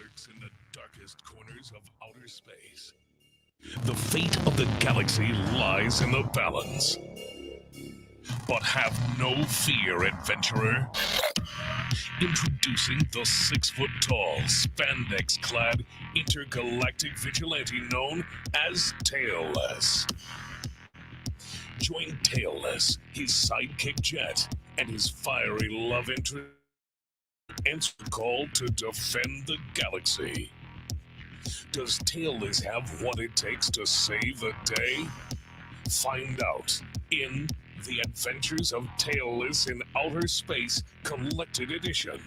lurks in the darkest corners of outer space. The fate of the galaxy lies in the balance. But have no fear, adventurer. Introducing the 6-foot-tall, spandex-clad, intergalactic vigilante known as Tailless. Join Tailless, his sidekick Jet, and his fiery love interest answer the call to defend the galaxy. Does Tailless have what it takes to save the day? Find out in The Adventures of Tailless in Outer Space Collected Edition.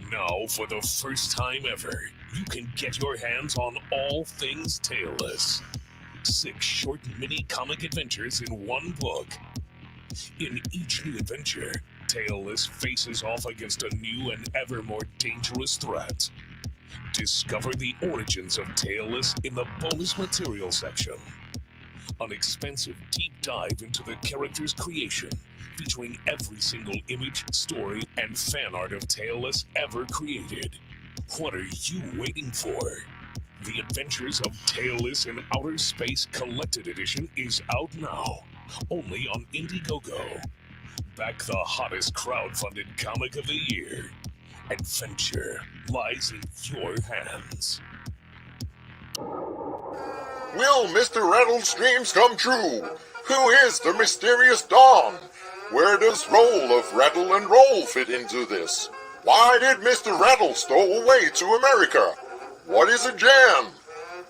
Now, for the first time ever, you can get your hands on all things Tailless. 6 short mini-comic adventures in one book. In each new adventure, Tailless faces off against a new and ever more dangerous threat. Discover the origins of Tailless in the bonus material section. An expansive deep dive into the character's creation, featuring every single image, story, and fan art of Tailless ever created. What are you waiting for? The Adventures of Tailless in Outer Space Collected Edition is out now, only on Indiegogo. Back the hottest crowdfunded comic of the year. Adventure lies in your hands. Will Mr. Rattle's dreams come true? Who is the mysterious Dawn? Where does role of Rattle and Roll fit into this? Why did Mr. Rattle stow away to America? What is a jam?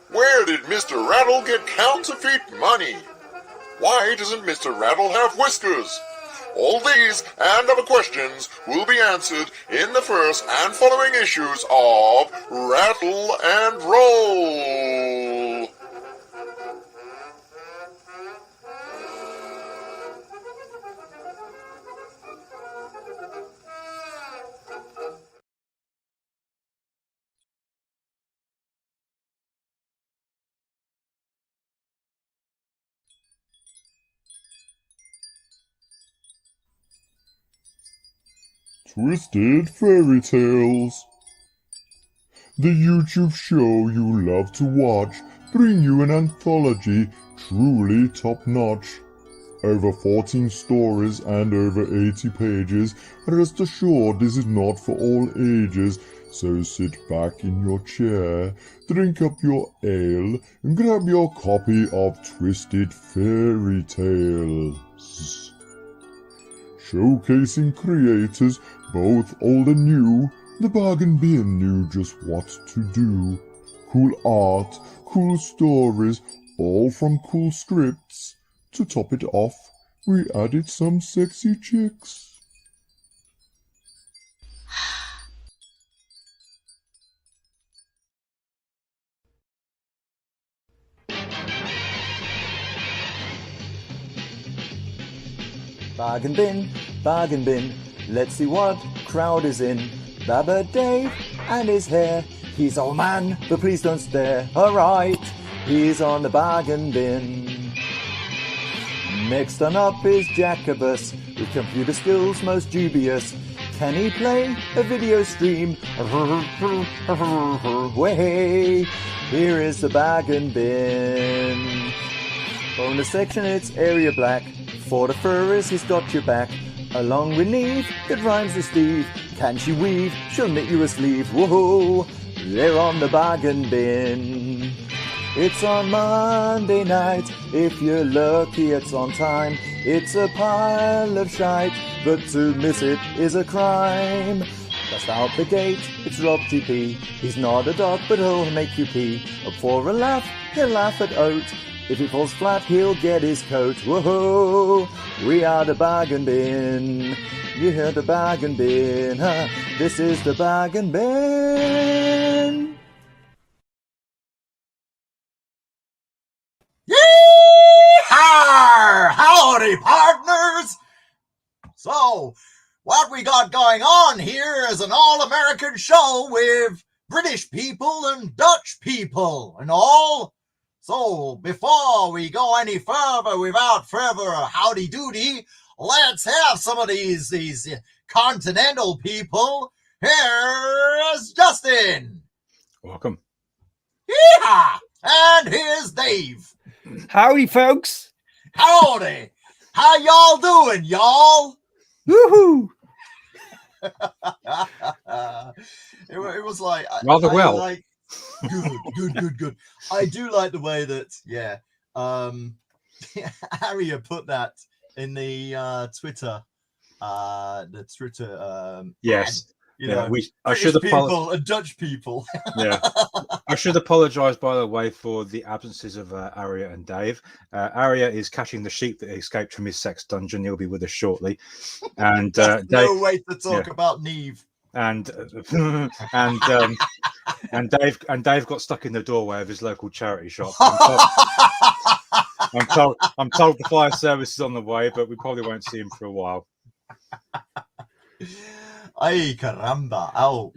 Where did Mr. Rattle get counterfeit money? Why doesn't Mr. Rattle have whiskers? All these and other questions will be answered in the first and following issues of Rattle and Roll. Twisted Fairy Tales. The YouTube show you love to watch bring you an anthology truly top-notch. Over 14 stories and over 80 pages. Rest assured this is not for all ages, so sit back in your chair, drink up your ale, and grab your copy of Twisted Fairy Tales. Showcasing creators both old and new, the bargain bin knew just what to do. Cool art, cool stories, all from cool scripts. To top it off, we added some sexy chicks. Bargain bin, let's see what crowd is in. Baba Dave and his hair, he's old man, but please don't stare. Alright, he's on the bargain bin. Next on up is Jacobus, with computer skills most dubious. Can he play a video stream? Way, here is the bargain bin. Bonus section, it's area black. For the furries, he's got your back. Along with Neve, that rhymes with Steve. Can she weave? She'll knit you a sleeve. Whoa, they're on the bargain bin. It's on Monday night. If you're lucky, it's on time. It's a pile of shite, but to miss it is a crime. Just out the gate, it's Rob TP. He's not a dog, but he'll make you pee. Up for a laugh, he'll laugh at Oat. If he falls flat, he'll get his coat. Whoa, we are the bargain bin. You hear the bargain bin, huh? This is the bargain bin. Yee-haw! Howdy, partners! So, what we got going on here is an all-American show with British people and Dutch people and all. So, before we go any further, without further howdy-doody, let's have some of these continental people. Here's Justin. Welcome. Yeehaw! And here's Dave. Howdy, folks. Howdy. How y'all doing, y'all? Woohoo! It was like Rather well. Like, good. I do like the way that Aria put that in the Twitter. Yes. Ad, you know, I should people and Dutch people. Yeah, I should apologise, by the way, for the absences of Aria and Dave. Aria is catching the sheep that escaped from his sex dungeon. He'll be with us shortly. And Dave, no way to talk about Neve. And Dave got stuck in the doorway of his local charity shop. I'm told the fire service is on the way, but we probably won't see him for a while. Ay caramba! Ow!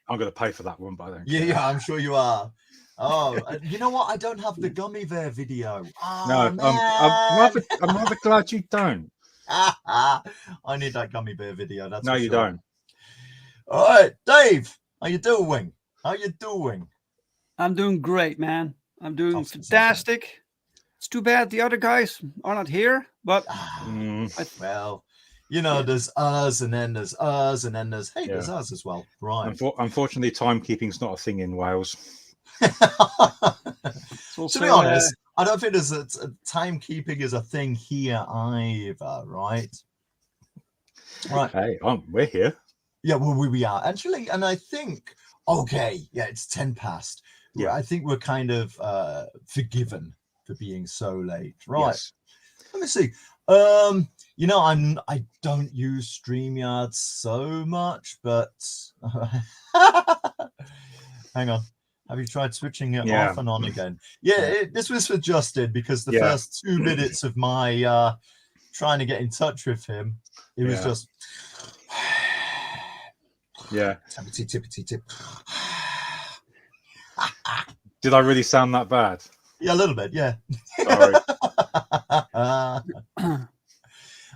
I'm going to pay for that one, but I don't. Yeah, I'm sure you are. Oh, you know what? I don't have the gummy bear video. Oh, no, I'm rather glad you don't. I need that gummy bear video. That's no, you sure. don't. All right, Dave, how you doing? I'm doing great, man. I'm doing fantastic. It's too bad the other guys are not here, but well, you know, there's us, and then there's us, and then there's there's us as well, right? Unfortunately, timekeeping's not a thing in Wales. To be honest, I don't think there's timekeeping is a thing here either, right? Right. Hey, we're here. Yeah, well, we are actually, and I think it's 10 past. Yeah, I think we're kind of forgiven for being so late, right? Yes. Let me see. You know, I don't use StreamYard so much, but hang on. Have you tried switching it off and on again? Yeah, this was for Justin because the first 2 minutes of my trying to get in touch with him, it was just tippity tip. Did I really sound that bad? Yeah, a little bit, yeah. Sorry.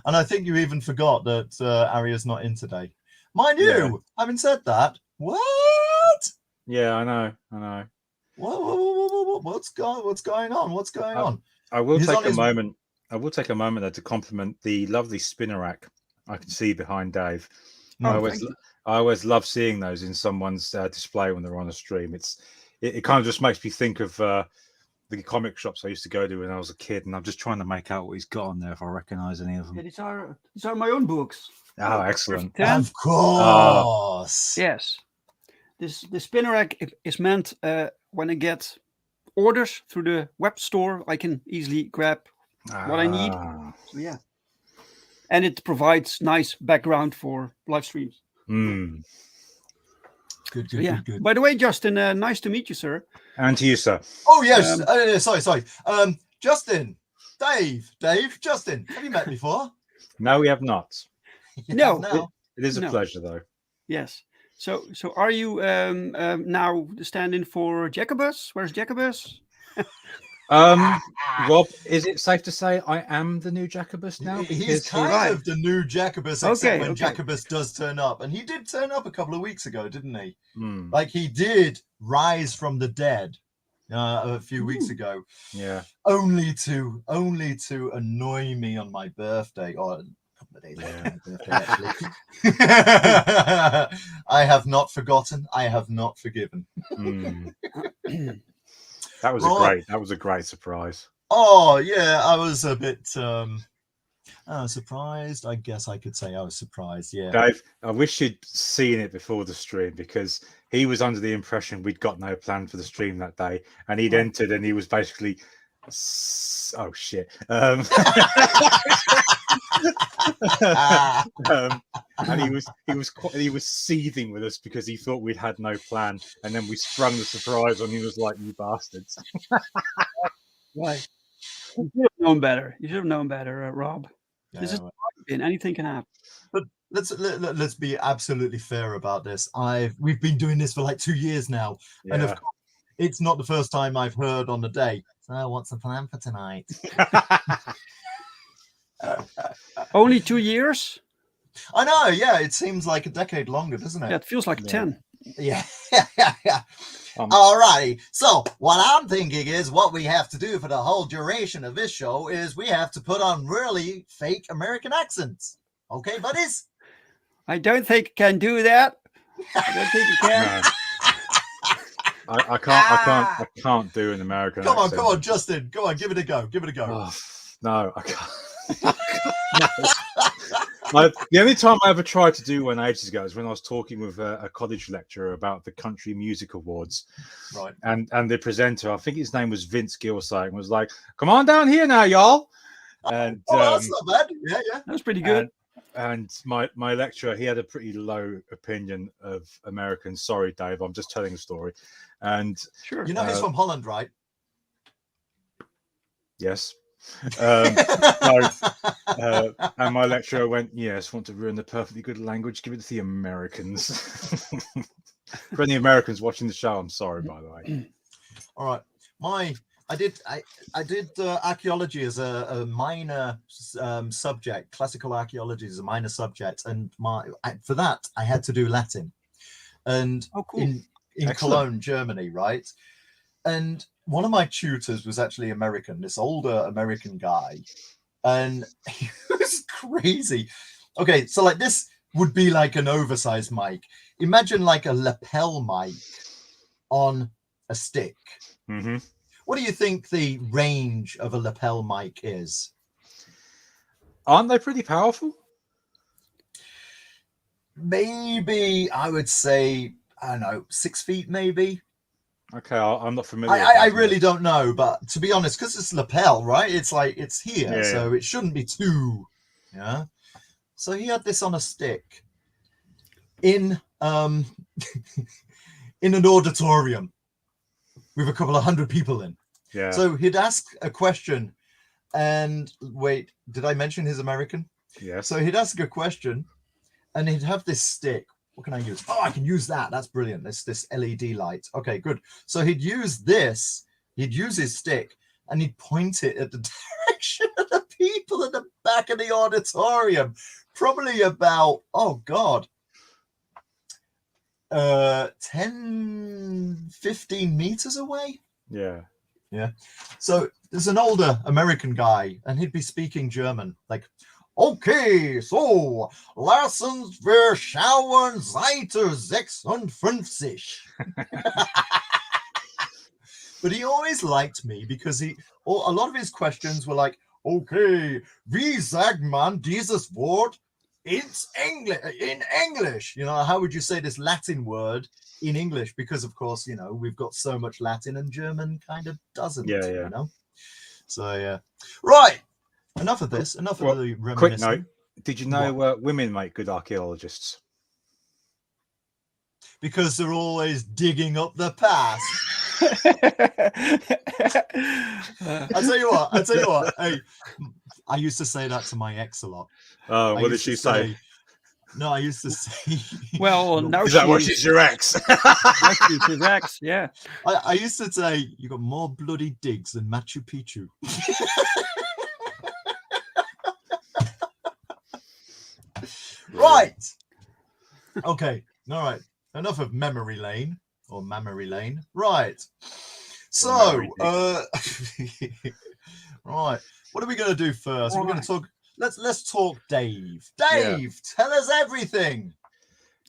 And I think you even forgot that Aria's not in today. Mind you, having said that, what? Yeah, I know. What's going on? I will take a moment there to compliment the lovely spinner rack I can see behind Dave. I always love seeing those in someone's display when they're on a stream. It kind of just makes me think of the comic shops I used to go to when I was a kid, and I'm just trying to make out what he's got on there if I recognise any of them. Yeah, these are my own books. Oh, excellent! Of course, yes. The spinner rack is meant when I get orders through the web store, I can easily grab what I need. So, yeah, and it provides nice background for live streams. Good. By the way, Justin, nice to meet you, sir. And to you, sir. Oh yes. Sorry. Justin, Dave, Justin. Have you met before? No, we have not. No. It is a pleasure, though. Yes. So are you now stand-in for Jacobus? Where's Jacobus? Rob, is it safe to say I am the new Jacobus now? He's kind of the new Jacobus, except when Jacobus does turn up. And he did turn up a couple of weeks ago, didn't he? Like he did rise from the dead a few weeks ago. Yeah. Only to annoy me on my birthday, or a couple of days after my birthday, actually. I have not forgotten. I have not forgiven. That was a great surprise. Oh yeah, I was a bit surprised. I guess I could say I was surprised. Yeah, Dave, I wish you'd seen it before the stream because he was under the impression we'd got no plan for the stream that day, and he'd entered and he was basically, oh shit. And he was seething with us because he thought we'd had no plan, and then we sprung the surprise on him. He was like, "You bastards!" Right? You should have known better, Rob. Yeah, this is anything can happen. But let's be absolutely fair about this. We've been doing this for like 2 years now, and of course, it's not the first time I've heard on the day. So, what's the plan for tonight? Only 2 years? I know, yeah. It seems like a decade longer, doesn't it? Yeah, it feels like 10. Yeah. Alrighty. So what I'm thinking is what we have to do for the whole duration of this show is we have to put on really fake American accents. Okay, buddies? I don't think I can do that. I don't think I can. No. I can't do an American Come accent. on, Justin. Go on, give it a go. Give it a go. Oh, no, I can't. No. The only time I ever tried to do one ages ago was when I was talking with a college lecturer about the Country Music Awards. Right. And the presenter, I think his name was Vince Gilside, was like, "Come on down here now, y'all." And that's not bad. Yeah, yeah. That's pretty good. And my lecturer, he had a pretty low opinion of Americans. Sorry, Dave, I'm just telling a story. And Sure. You know he's from Holland, right? yes. And my lecturer went, "Yes, want to ruin the perfectly good language? Give it to the Americans." For any Americans watching the show, I'm sorry, by the way. All right. I did archaeology as a minor subject. Classical archaeology is a minor subject, and for that I had to do Latin. And cool. in Cologne, Germany, right? And one of my tutors was actually American, this older American guy, and he was crazy. Okay, so like this would be like an oversized mic. Imagine like a lapel mic on a stick. Mm-hmm. What do you think the range of a lapel mic is? Aren't they pretty powerful? Maybe I would say, I don't know, 6 feet maybe. Okay, I'm not familiar. I really don't know, but to be honest, because it's lapel, right? It's like it's here, Yeah. So it shouldn't be too. Yeah. So he had this on a stick in in an auditorium with a couple of hundred people in. Yeah. So he'd ask a question, and wait, did I mention he's American? Yes. So he'd ask a question, and he'd have this stick. What can I use? Oh, I can use that. That's brilliant. This LED light. Okay, good. So he'd use this. He'd use his stick, and he'd point it at the direction of the people at the back of the auditorium, probably about 10, 15 meters away. Yeah. Yeah. So there's an older American guy, and he'd be speaking German, like, "Okay, so lassen wir schauen Seite 56." But he always liked me because a lot of his questions were like, "Okay, wie sagt man dieses Wort in English? You know, how would you say this Latin word in English?" Because of course, you know, we've got so much Latin and German kind of doesn't. Yeah. You know. So yeah. Right. Enough of this. Enough of the reminiscing. Quick note: did you know women make good archaeologists? Because they're always digging up the past. I tell you what. Hey, I used to say that to my ex a lot. Oh, what did she say? No, I used to say. Well, now Is that what she's your ex? She's his ex, yeah. I used to say you got more bloody digs than Machu Picchu. Right. Okay. All right. Enough of memory lane or mammary lane. Right. So, right. What are we going to do first? We're going to talk. Let's talk Dave. Dave, tell us everything.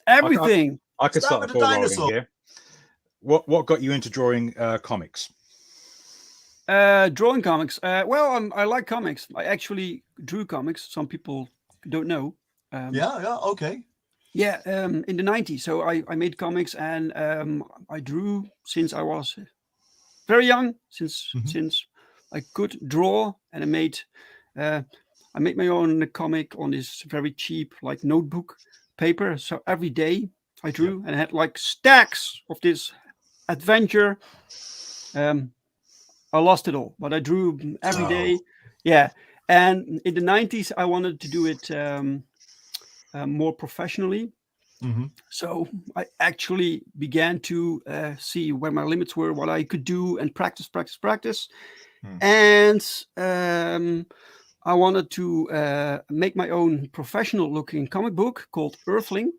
Everything. I could start with the the ball rolling dinosaur. here. What got you into drawing comics? Drawing comics. Well, I like comics. I actually drew comics. Some people don't know. Okay. Yeah, in the 90s. So I made comics, and I drew since I was very young, since I could draw, and I made my own comic on this very cheap like notebook paper. So every day I drew, and I had like stacks of this adventure. I lost it all, but I drew every day. Yeah, and in the 90s I wanted to do it more professionally. So I actually began to see where my limits were, what I could do, and practice. And I wanted to make my own professional looking comic book called Earthling.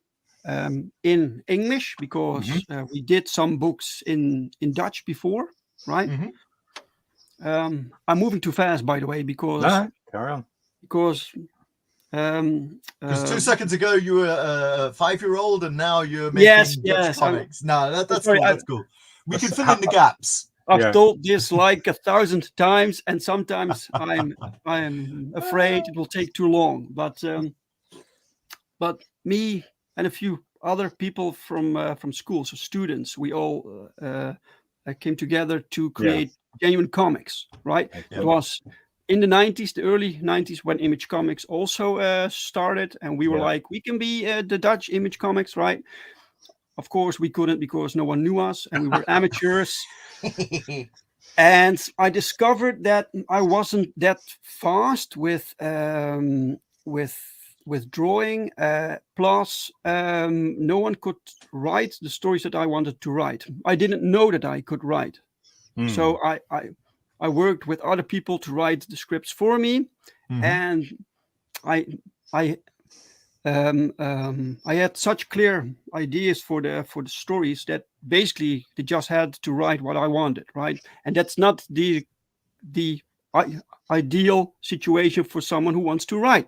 in English because we did some books in Dutch before, right? I'm moving too fast, by the way, because No, carry on. because 2 seconds ago you were a 5-year-old, and now you're making Dutch comics. No, that's sorry, cool. That's cool. We can fill in the gaps. I've told this like 1,000 times, and sometimes I'm afraid it will take too long. But me and a few other people from school, so students, we all came together to create genuine comics. Right? It was in the 90s, the early 90s, when Image Comics also started, and we were like, we can be the Dutch Image Comics, right? Of course, we couldn't because no one knew us, and we were amateurs. And I discovered that I wasn't that fast with drawing. Plus, no one could write the stories that I wanted to write. I didn't know that I could write, so I worked with other people to write the scripts for me, and I had such clear ideas for the stories that basically they just had to write what I wanted, right? And that's not the ideal situation for someone who wants to write.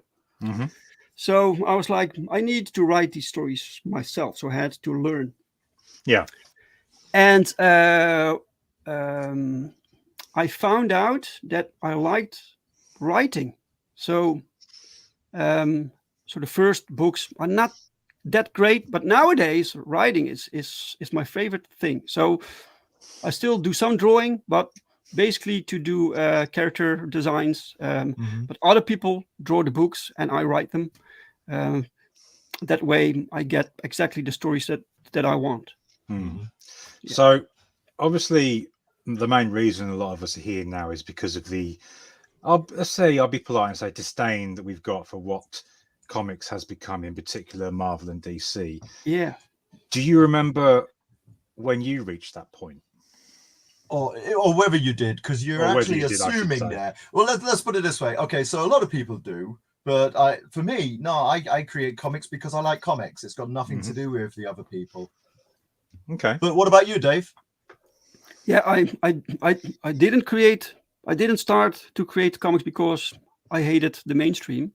So I was like, I need to write these stories myself, so I had to learn. Yeah. And I found out that I liked writing. So the first books are not that great, but nowadays writing is my favorite thing. So I still do some drawing, but basically to do character designs. But other people draw the books and I write them. That way I get exactly the stories that I want. So obviously the main reason a lot of us are here now is because of the, I'll be polite and say, disdain that we've got for what comics has become, in particular Marvel and DC. Yeah. Do you remember when you reached that point? Or whether you did, because you're actually assuming there. Well, let's put it this way. Okay, so a lot of people do, but for me, no, I create comics because I like comics. It's got nothing to do with the other people. Okay. But what about you, Dave? Yeah, I didn't start to create comics because I hated the mainstream,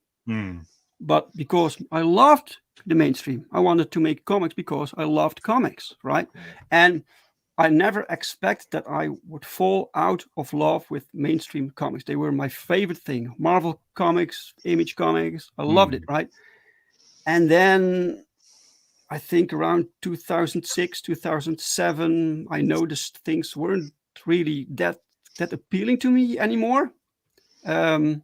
but because I loved the mainstream. I wanted to make comics because I loved comics, right? And I never expected that I would fall out of love with mainstream comics. They were my favorite thing. Marvel comics, Image Comics, I loved it, right? And then I think around 2006, 2007, I noticed things weren't really that appealing to me anymore. And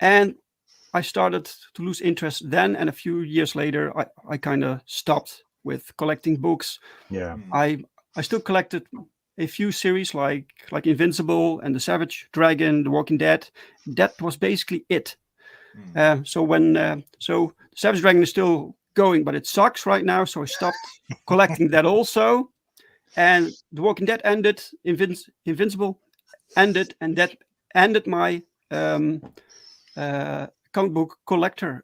I started to lose interest then. And a few years later, I kind of stopped with collecting books. Yeah. I still collected a few series like Invincible and The Savage Dragon, The Walking Dead. That was basically it. So The Savage Dragon is still going, but it sucks right now, so I stopped collecting that also. And The Walking Dead ended, Invincible ended, and that ended my comic book collector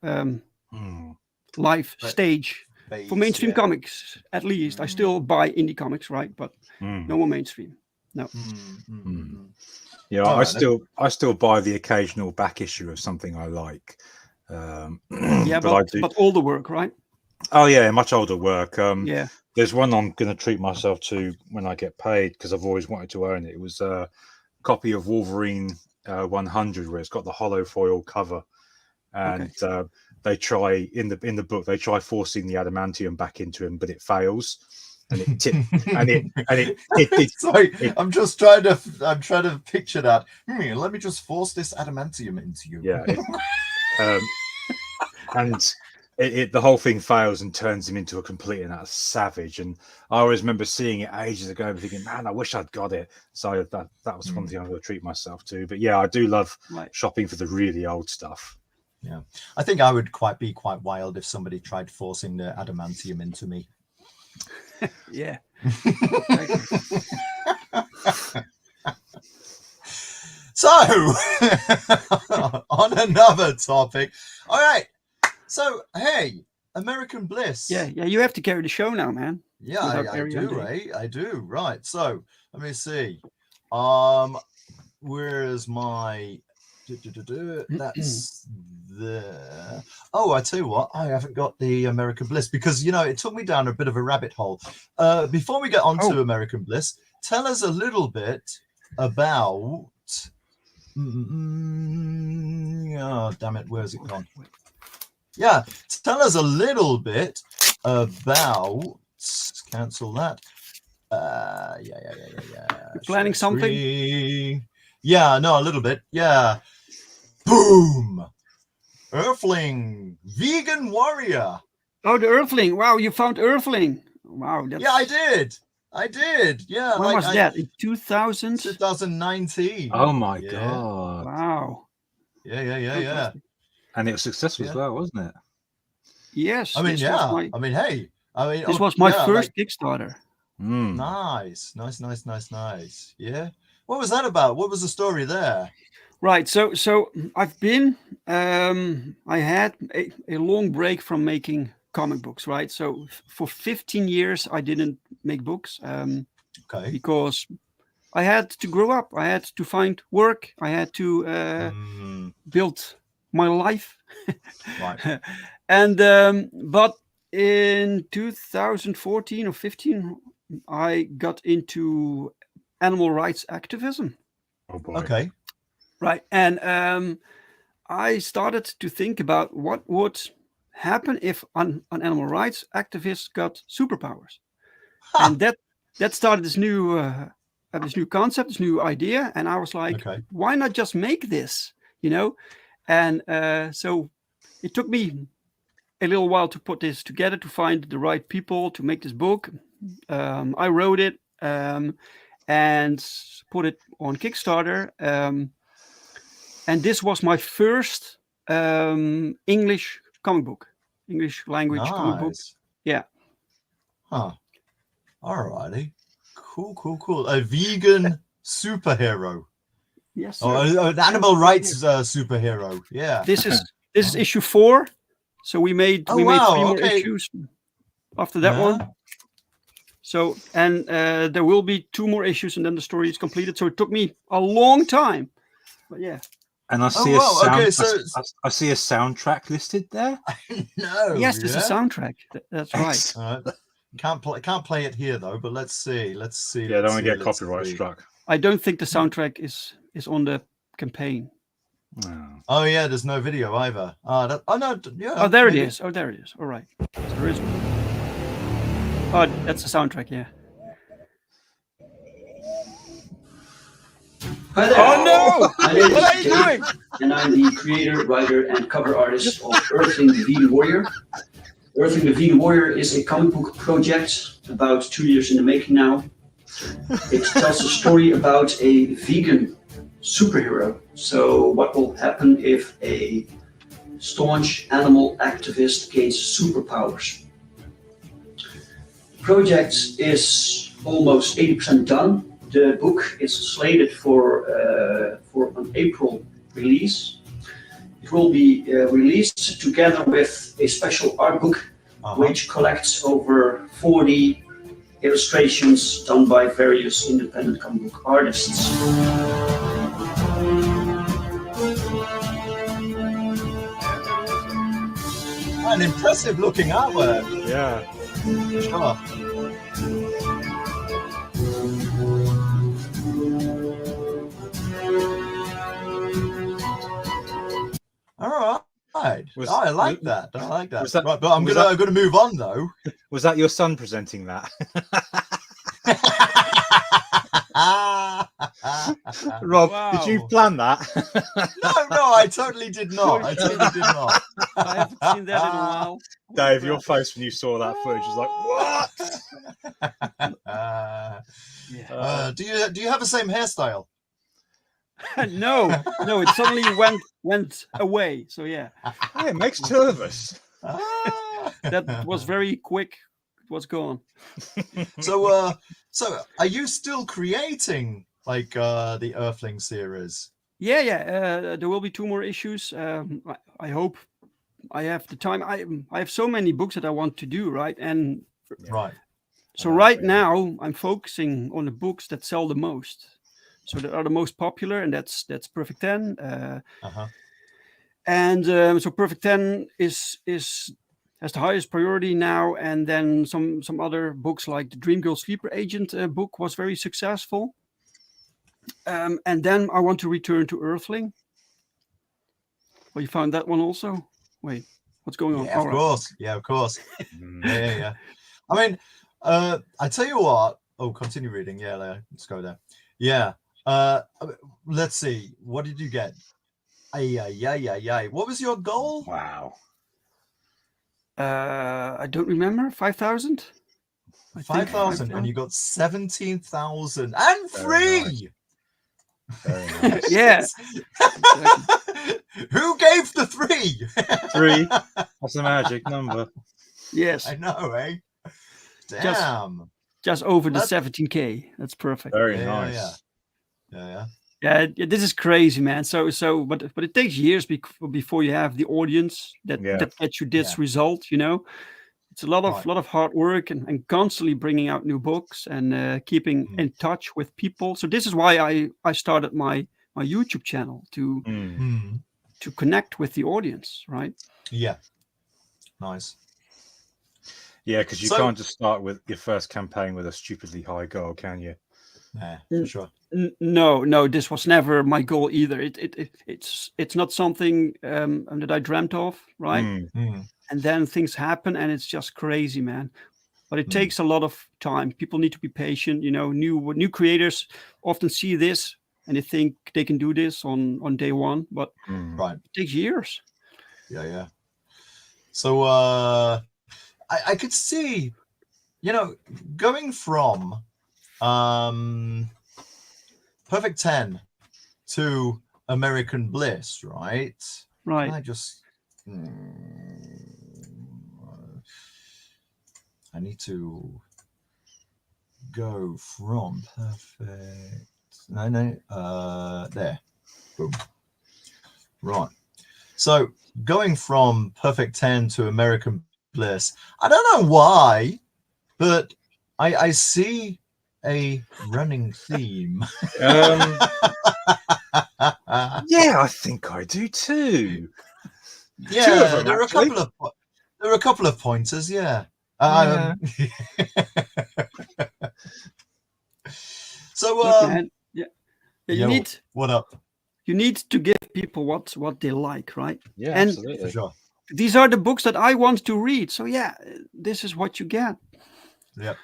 life stage for mainstream comics. At least I still buy indie comics, right? But no more mainstream. No. Yeah, I still buy the occasional back issue of something I like. Yeah, but older work, right? Oh yeah, much older work. Yeah. There's one I'm going to treat myself to when I get paid because I've always wanted to own it. It was a copy of Wolverine 100 where it's got the hollow foil cover, and they try in the book they try forcing the adamantium back into him, but it fails, and it Sorry, I'm trying to picture that. Let me just force this adamantium into you. Yeah. And the whole thing fails and turns him into a complete and utter savage. And I always remember seeing it ages ago and thinking, man, I wish I'd got it. So that was one thing I'm going to treat myself to. But yeah, I do love shopping for the really old stuff. Yeah, I think I would be quite wild if somebody tried forcing the adamantium into me. Yeah. So, on another topic. All right. So, hey, American Bliss. Yeah, you have to carry the show now, man. Yeah, Without I Ariane do, Day. I do. Right. So let me see. Where's my that's the I tell you what, I haven't got the American Bliss because it took me down a bit of a rabbit hole. Before we get on to American Bliss, tell us a little bit about oh damn it, where's it gone? Yeah, tell us a little bit about cancel that. You're planning something? Yeah, no, a little bit. Yeah. Boom! Earthling, vegan warrior. Oh, the Earthling. Wow, you found Earthling. Wow. Yeah, I did. Yeah. When was that? In 2000? 2019. Oh my god. Wow. Yeah. And it was successful as well, wasn't it? Yes. I mean, this was my first Kickstarter. Nice. Yeah. What was that about? What was the story there? Right. So I've been I had a long break from making comic books, right? So for 15 years I didn't make books. Okay. Because I had to grow up. I had to find work. I had to build my life. Right. And but in 2014 or 15 I got into animal rights activism. Oh boy. Okay. Right. And I started to think about what would happen if an animal rights activist got superpowers. And that started this new concept, this new idea. And I was like, why not just make this, And so it took me a little while to put this together, to find the right people to make this book. I wrote it and put it on Kickstarter. And this was my first English comic book, English language comic book. Yeah. Huh. Alrighty. Cool. A vegan superhero. Yes. An animal rights superhero. Yeah. This is issue 4. So we made 3 more issues after that one. So and there will be 2 more issues and then the story is completed. So it took me a long time. But yeah. And I see I see a soundtrack listed there. No. Yes, it's a soundtrack. That's right. Can't play it here though. But let's see. Yeah, I don't want to get copyright struck. I don't think the soundtrack is on the campaign. Oh yeah, there's no video either. No, yeah. Oh, there it is. All right. So there is one. Oh, that's the soundtrack. Yeah. Hi there. Oh no! What are you doing? And I'm the creator, writer, and cover artist of Earthling the Vegan Warrior. Earthling the Vegan Warrior is a comic book project about 2 years in the making now. It tells a story about a vegan superhero. So what will happen if a staunch animal activist gains superpowers? The project is almost 80% done. The book is slated for an April release. It will be released together with a special art book, which collects over 40 illustrations done by various independent comic book artists. An impressive looking artwork. Yeah. Sure. All right. I like that. Right, but I'm gonna move on though. Was that your son presenting that? Rob, did you plan that? No, I totally did not. I haven't seen that in a while. Dave, your face when you saw that footage was like, what? Do you have the same hairstyle? No, it suddenly went away. So yeah. Yeah, it makes 2 of us. That was very quick. It was gone. So are you still creating like the Earthling series? Yeah. There will be 2 more issues. I hope I have the time. I have so many books that I want to do, right? And Right. so right now I'm focusing on the books that sell the most, so that are the most popular, and that's Perfect 10. And so Perfect 10 is has the highest priority now, and then some other books like the Dream Girl Sleeper Agent book was very successful. And then I want to return to Earthling. Well, you found that one also? Wait, what's going on? Yeah, of course. Yeah, of course. Yeah. I mean, I tell you what. Oh, continue reading. Yeah, let's go there. Yeah. Let's see. What did you get? Yeah. What was your goal? Wow. I don't remember. 5,000. 5,000, and you got 17,000 and free. Very nice. Yeah. Who gave the 3? 3. That's a magic number. Yes. I know, eh? Damn. Just over the 17K. That's perfect. Very nice. Yeah. This is crazy, man. But it takes years before you have the audience that gets you this result. You know, it's a lot of hard work and constantly bringing out new books and keeping in touch with people. So this is why I started my YouTube channel to connect with the audience, right? Yeah. Nice. Yeah, because you can't just start with your first campaign with a stupidly high goal, can you? Yeah, for sure. No, this was never my goal either. It's not something that I dreamt of, right? And then things happen, and it's just crazy, man. But it takes a lot of time. People need to be patient. You know, new creators often see this and they think they can do this on day one, but right, it takes years. Yeah. So I could see, you know, going from Perfect 10 to American Bliss, right? Right. I just I need to go from perfect. No. There. Boom. Right. So going from Perfect 10 to American Bliss, I don't know why, but I see a running theme. Yeah, I think I do too. Yeah, there are a couple of pointers. Yeah. So look, man, you need what up? You need to give people what they like, right? Yeah, and absolutely. For sure. These are the books that I want to read. So yeah, this is what you get. Yep.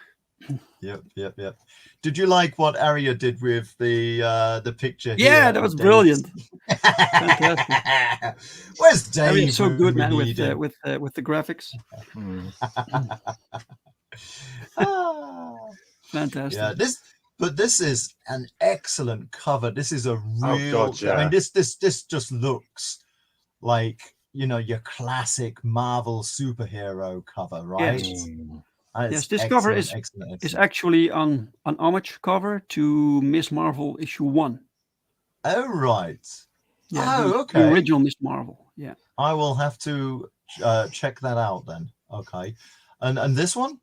Did you like what Aria did with the picture? Yeah, that was brilliant. Fantastic. Where's Dave? Aria's so good, man, with the graphics. Fantastic. Yeah, this is an excellent cover. This is a real. Oh God, yeah. I mean, this just looks like, you know, your classic Marvel superhero cover, right? Yes, this cover is actually an homage cover to Miss Marvel issue 1. Oh, right. Yeah, okay. The original Miss Marvel. Yeah. I will have to check that out then. Okay. And this one?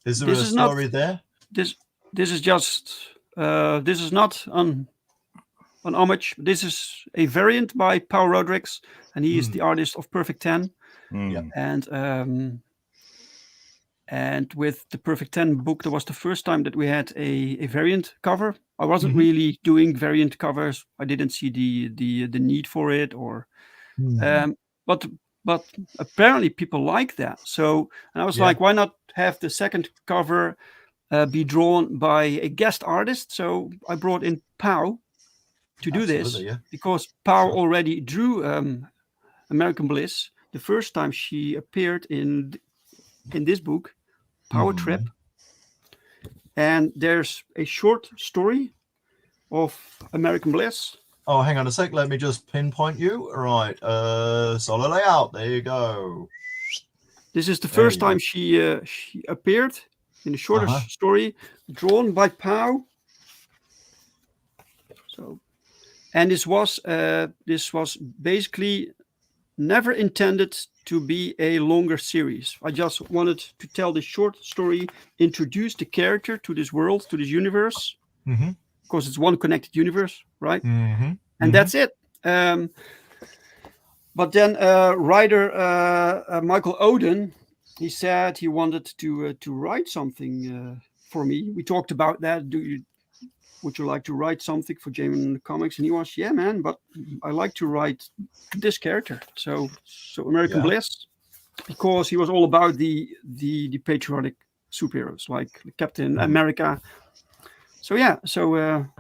Is there a story there? This is just this is not an homage. This is a variant by Paul Rodriguez, and he is the artist of Perfect 10. And with the Perfect 10 book, that was the first time that we had a variant cover. I wasn't really doing variant covers. I didn't see the need for it, or but apparently people like that. So, and I was like, why not have the second cover be drawn by a guest artist? So I brought in Pau to do this because Pau already drew American Bliss the first time she appeared in this book, Power Trip. And there's a short story of American Bliss. Oh, hang on a sec. Let me just pinpoint you. Right. Solo layout. There you go. This is the first time she appeared in a shorter story, drawn by Pau. So, and this was basically never intended to be a longer series. I just wanted to tell this short story, introduce the character to this world, to this universe. Mm-hmm. Because it's one connected universe, right? Mm-hmm. And that's it. But then writer Michael Oden, he said he wanted to write something for me. We talked about that. Would you like to write something for Jamin Comics? And he was, yeah, man, but I like to write this character. So American Bliss, because he was all about the patriotic superheroes like Captain America. So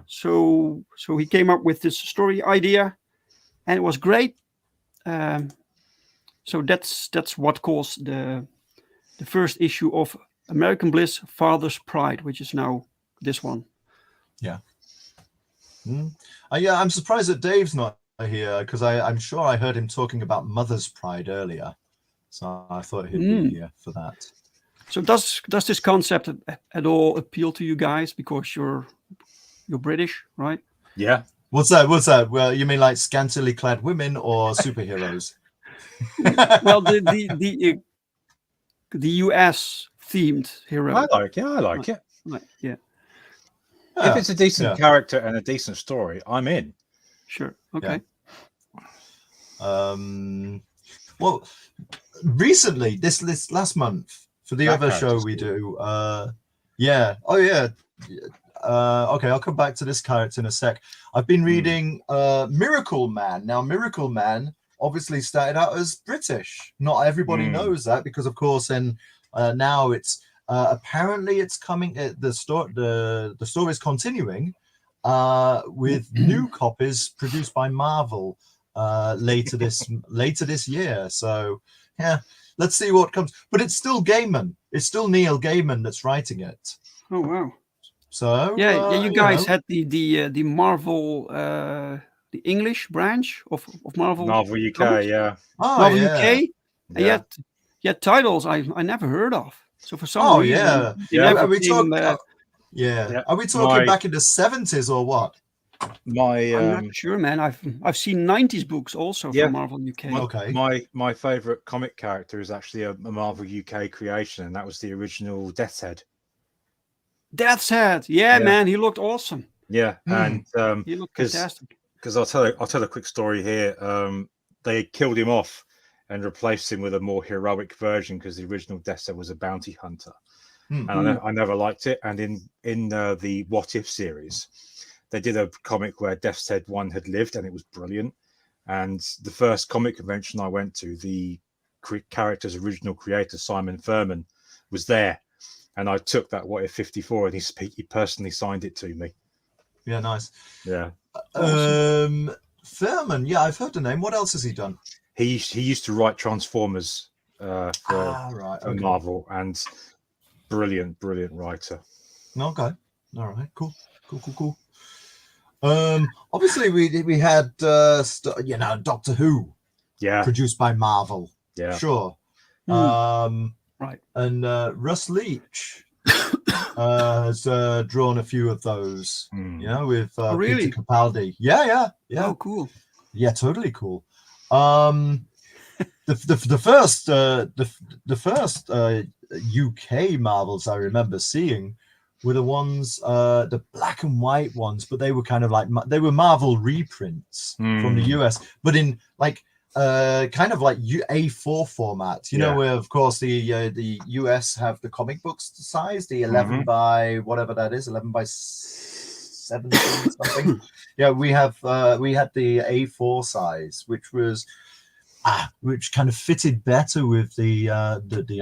so he came up with this story idea, and it was great. So that's what caused the first issue of American Bliss, Father's Pride, which is now this one. Yeah. Yeah, I'm surprised that Dave's not here, because I'm sure I heard him talking about Mother's Pride earlier. So I thought he'd be here for that. So does this concept at all appeal to you guys? Because you're British, right? Yeah. What's that? Well, you mean like scantily clad women or superheroes? Well, the US themed hero. I like it. Right, yeah. If it's a decent character and a decent story, I'm in. Sure. Okay. Yeah. Well, recently, this last month, for the other show we do, okay, I'll come back to this character in a sec. I've been reading Miracle Man. Now, Miracle Man obviously started out as British. Not everybody knows that, because, of course, now it's apparently it's coming. The story is continuing with new copies produced by Marvel later this year. So yeah, let's see what comes. But it's still Gaiman. It's still Neil Gaiman that's writing it. Oh wow. So you guys had the Marvel the English branch of Marvel. Marvel UK, yeah. Marvel UK. And yet titles I never heard of. So for some reason, are we talking? Are we talking back in the 70s or what? I'm not sure, man. I've seen 90s books also from Marvel UK. My favorite comic character is actually a Marvel UK creation, and that was the original Death's Head. Death's Head, man, he looked awesome. Yeah, and he looked fantastic. Because I'll tell a quick story here. They killed him off and replaced him with a more heroic version, because the original Death's Head was a bounty hunter, and I never liked it. And in the What If series, they did a comic where Death's Head 1 had lived, and it was brilliant. And the first comic convention I went to, the character's original creator, Simon Furman, was there. And I took that What If 54, and he personally signed it to me. Yeah, nice. Yeah. Awesome. Furman, yeah, I've heard the name. What else has he done? He used to write Transformers for Marvel, and brilliant writer. Okay. All right. Cool. Obviously we had Doctor Who, produced by Marvel. Yeah, sure. Right. And Russ Leach has drawn a few of those. With really? Peter Capaldi. Yeah. Oh, cool. Yeah, totally cool. The first UK Marvels I remember seeing were the ones, the black and white ones, but they were kind of like, they were Marvel reprints from the US, but in like kind of like A4 format, where of course the US have the comic books size, the 11 by whatever that is, 11 by 17 something. we had the A4 size, which was which kind of fitted better with the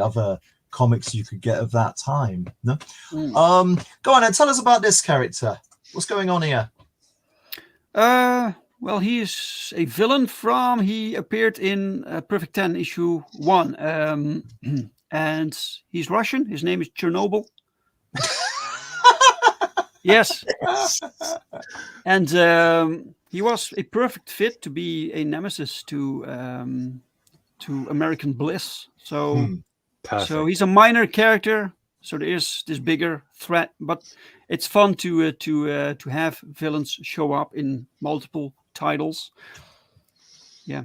other comics you could get of that time. No? Go on and tell us about this character. What's going on here? Well, he is a villain he appeared in Perfect 10 issue 1. And he's Russian. His name is Chernobyl. Yes. And he was a perfect fit to be a nemesis to American Bliss. So he's a minor character. So there is this bigger threat, but it's fun to have villains show up in multiple titles. Yeah.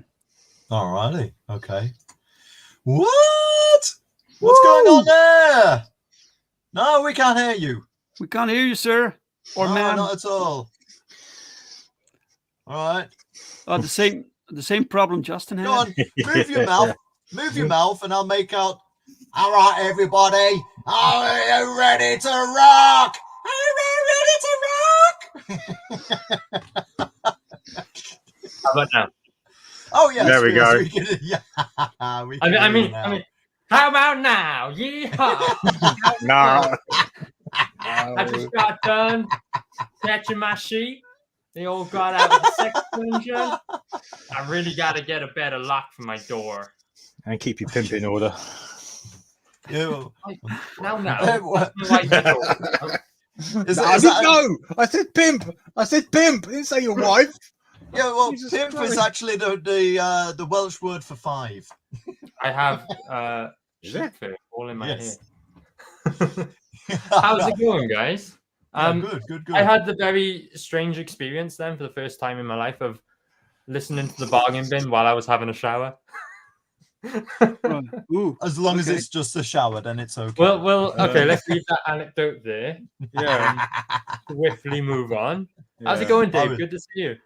Alrighty. Okay. What? What's going on there? No, we can't hear you. We can't hear you, sir. Or No, ma'am. not at all. All right. The same problem Justin had. Go on. Move your mouth. Move your mouth, and I'll make out. All right, everybody. Are you ready to rock? Are you ready to rock? How about now? Oh yes, There we go. We can, yeah, we I can mean, hear you now. how about now? Yeehaw! No. I just got done catching my sheep. They all got out of the sex dungeon. I really got to get a better lock for my door. And keep your pimp in order. You. No. What? That's my wife's door. No, I said pimp. I said pimp. I didn't say your wife. Yeah, well, Jesus pimp Christ. is actually the Welsh word for 5. I have Is it? sheep fur all in my Yes. hair. How's it going, guys? Good. I had the very strange experience then for the first time in my life of listening to the bargain bin while I was having a shower. Right. Ooh. As long as Okay. it's just a shower, then it's okay. Well, okay, let's leave that anecdote there. Yeah. Swiftly move on. How's it Yeah. going, Dave? Oh, Good to see you.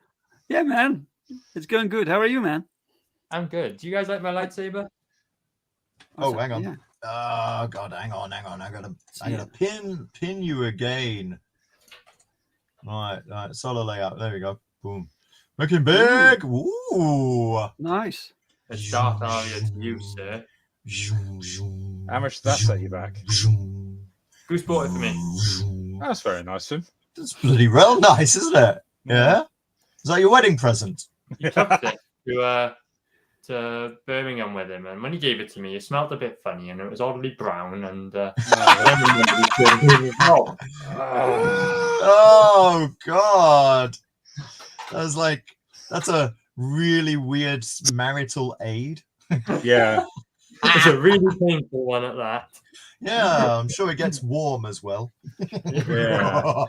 Yeah, man. It's going good. How are you, man? I'm good. Do you guys like my lightsaber? Oh, hang on. Yeah. Oh God, hang on. I gotta pin you again. All right. Solo layout. There we go. Boom. Looking big. Ooh. Nice. It's Darth Aria to you, sir. How much does that set you back? Who's bought it for me? That's very nice of him. That's bloody real nice, isn't it? Yeah. Is that your wedding present? He took it to Birmingham with him, and when he gave it to me, it smelled a bit funny, and it was oddly brown. And Oh God. That's a really weird marital aid. Yeah. it's a really painful one at that. Yeah, I'm sure it gets warm as well. Yeah.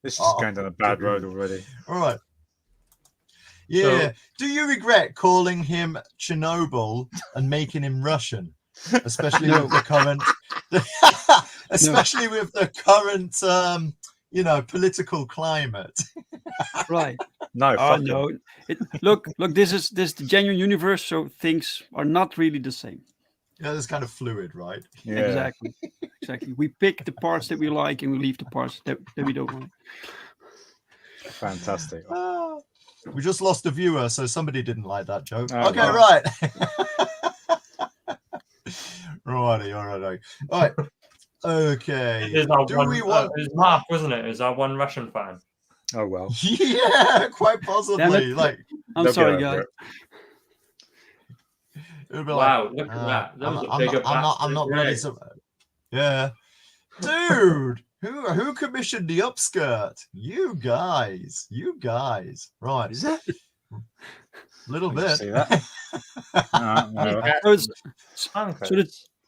This is going down a bad road already. All right. Yeah. Do you regret calling him Chernobyl and making him Russian, especially with the current, with the current, political climate? Right. No, fuck him. No. Look. This is the genuine universe, so things are not really the same. Yeah, it's kind of fluid, right? Yeah. Exactly. We pick the parts that we like, and we leave the parts that we don't like. Fantastic. We just lost a viewer, so somebody didn't like that joke. Oh, Okay, wow. right. Righty. All right. Okay. It was Mark, wasn't it? It was our one Russian fan. Oh well. Yeah, quite possibly. Like, I'm They'll sorry, get over guys. it. it would be Wow, like, look at that. That was a I'm bigger not bastard. ready to. Yeah, dude. Who commissioned the upskirt? You guys. Right. Is that? Little I can bit. see that.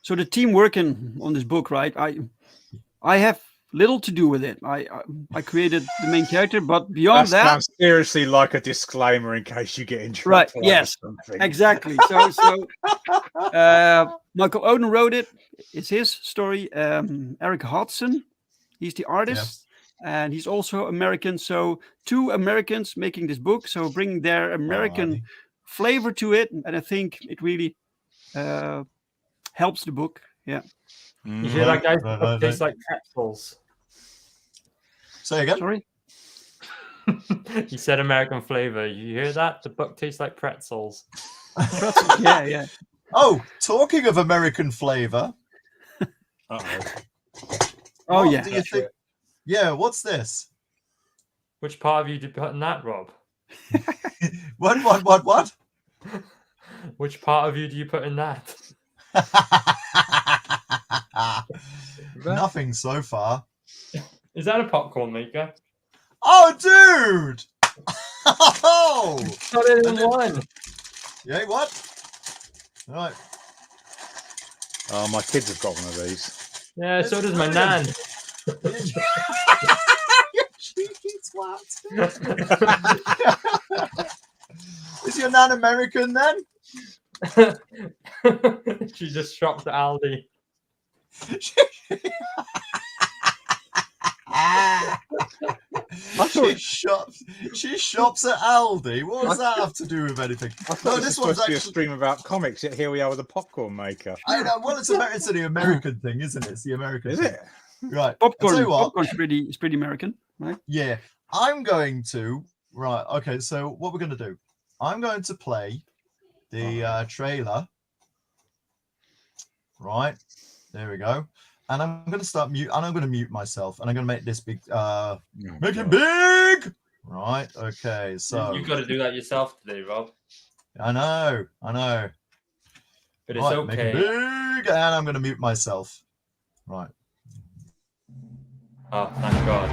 So the team working on this book, right? I have little to do with it. I created the main character, but beyond That that, sounds seriously like a disclaimer in case you get in trouble. right? over Yes, something. exactly. So Michael Oden wrote it. It's his story. Eric Hodson, he's the artist, and he's also American. So 2 Americans making this book, so bringing their American flavor to it, and I think it really helps the book. Yeah. You hear that, guys? It tastes like pretzels. Say again. Sorry. He said American flavor. You hear that? The book tastes like pretzels. Yeah. Oh, talking of American flavor. Uh-oh. Oh what yeah. do you think? Yeah, what's this? Which part of you did you put in that, Rob? What? Which part of you do you put in that? Nothing so far. Is that a popcorn maker? Oh, dude! Oh! Got it in one. Yeah, what? All right. Oh, my kids have got one of these. Yeah, so It's does my brilliant. nan. You cheeky twat. Is your that American then? She just shops at Aldi. She shops at Aldi. What does that have to do with anything? I thought this was supposed to be a stream about comics, yet here we are with a popcorn maker. I know. Well, it's the American thing, isn't it? It's the American Is thing. it? Right. Popcorn's pretty American, right? Yeah. I'm going to... Right. Okay, so what we're going to do. I'm going to play the trailer. Right. There we go. And I'm going to start mute, and I'm going to mute myself, and I'm going to make this big. Make it big. Right. Okay. So You've got to do that yourself today, Rob. I know. But it's okay. Make it big, and I'm going to mute myself. Right. Oh, thank God.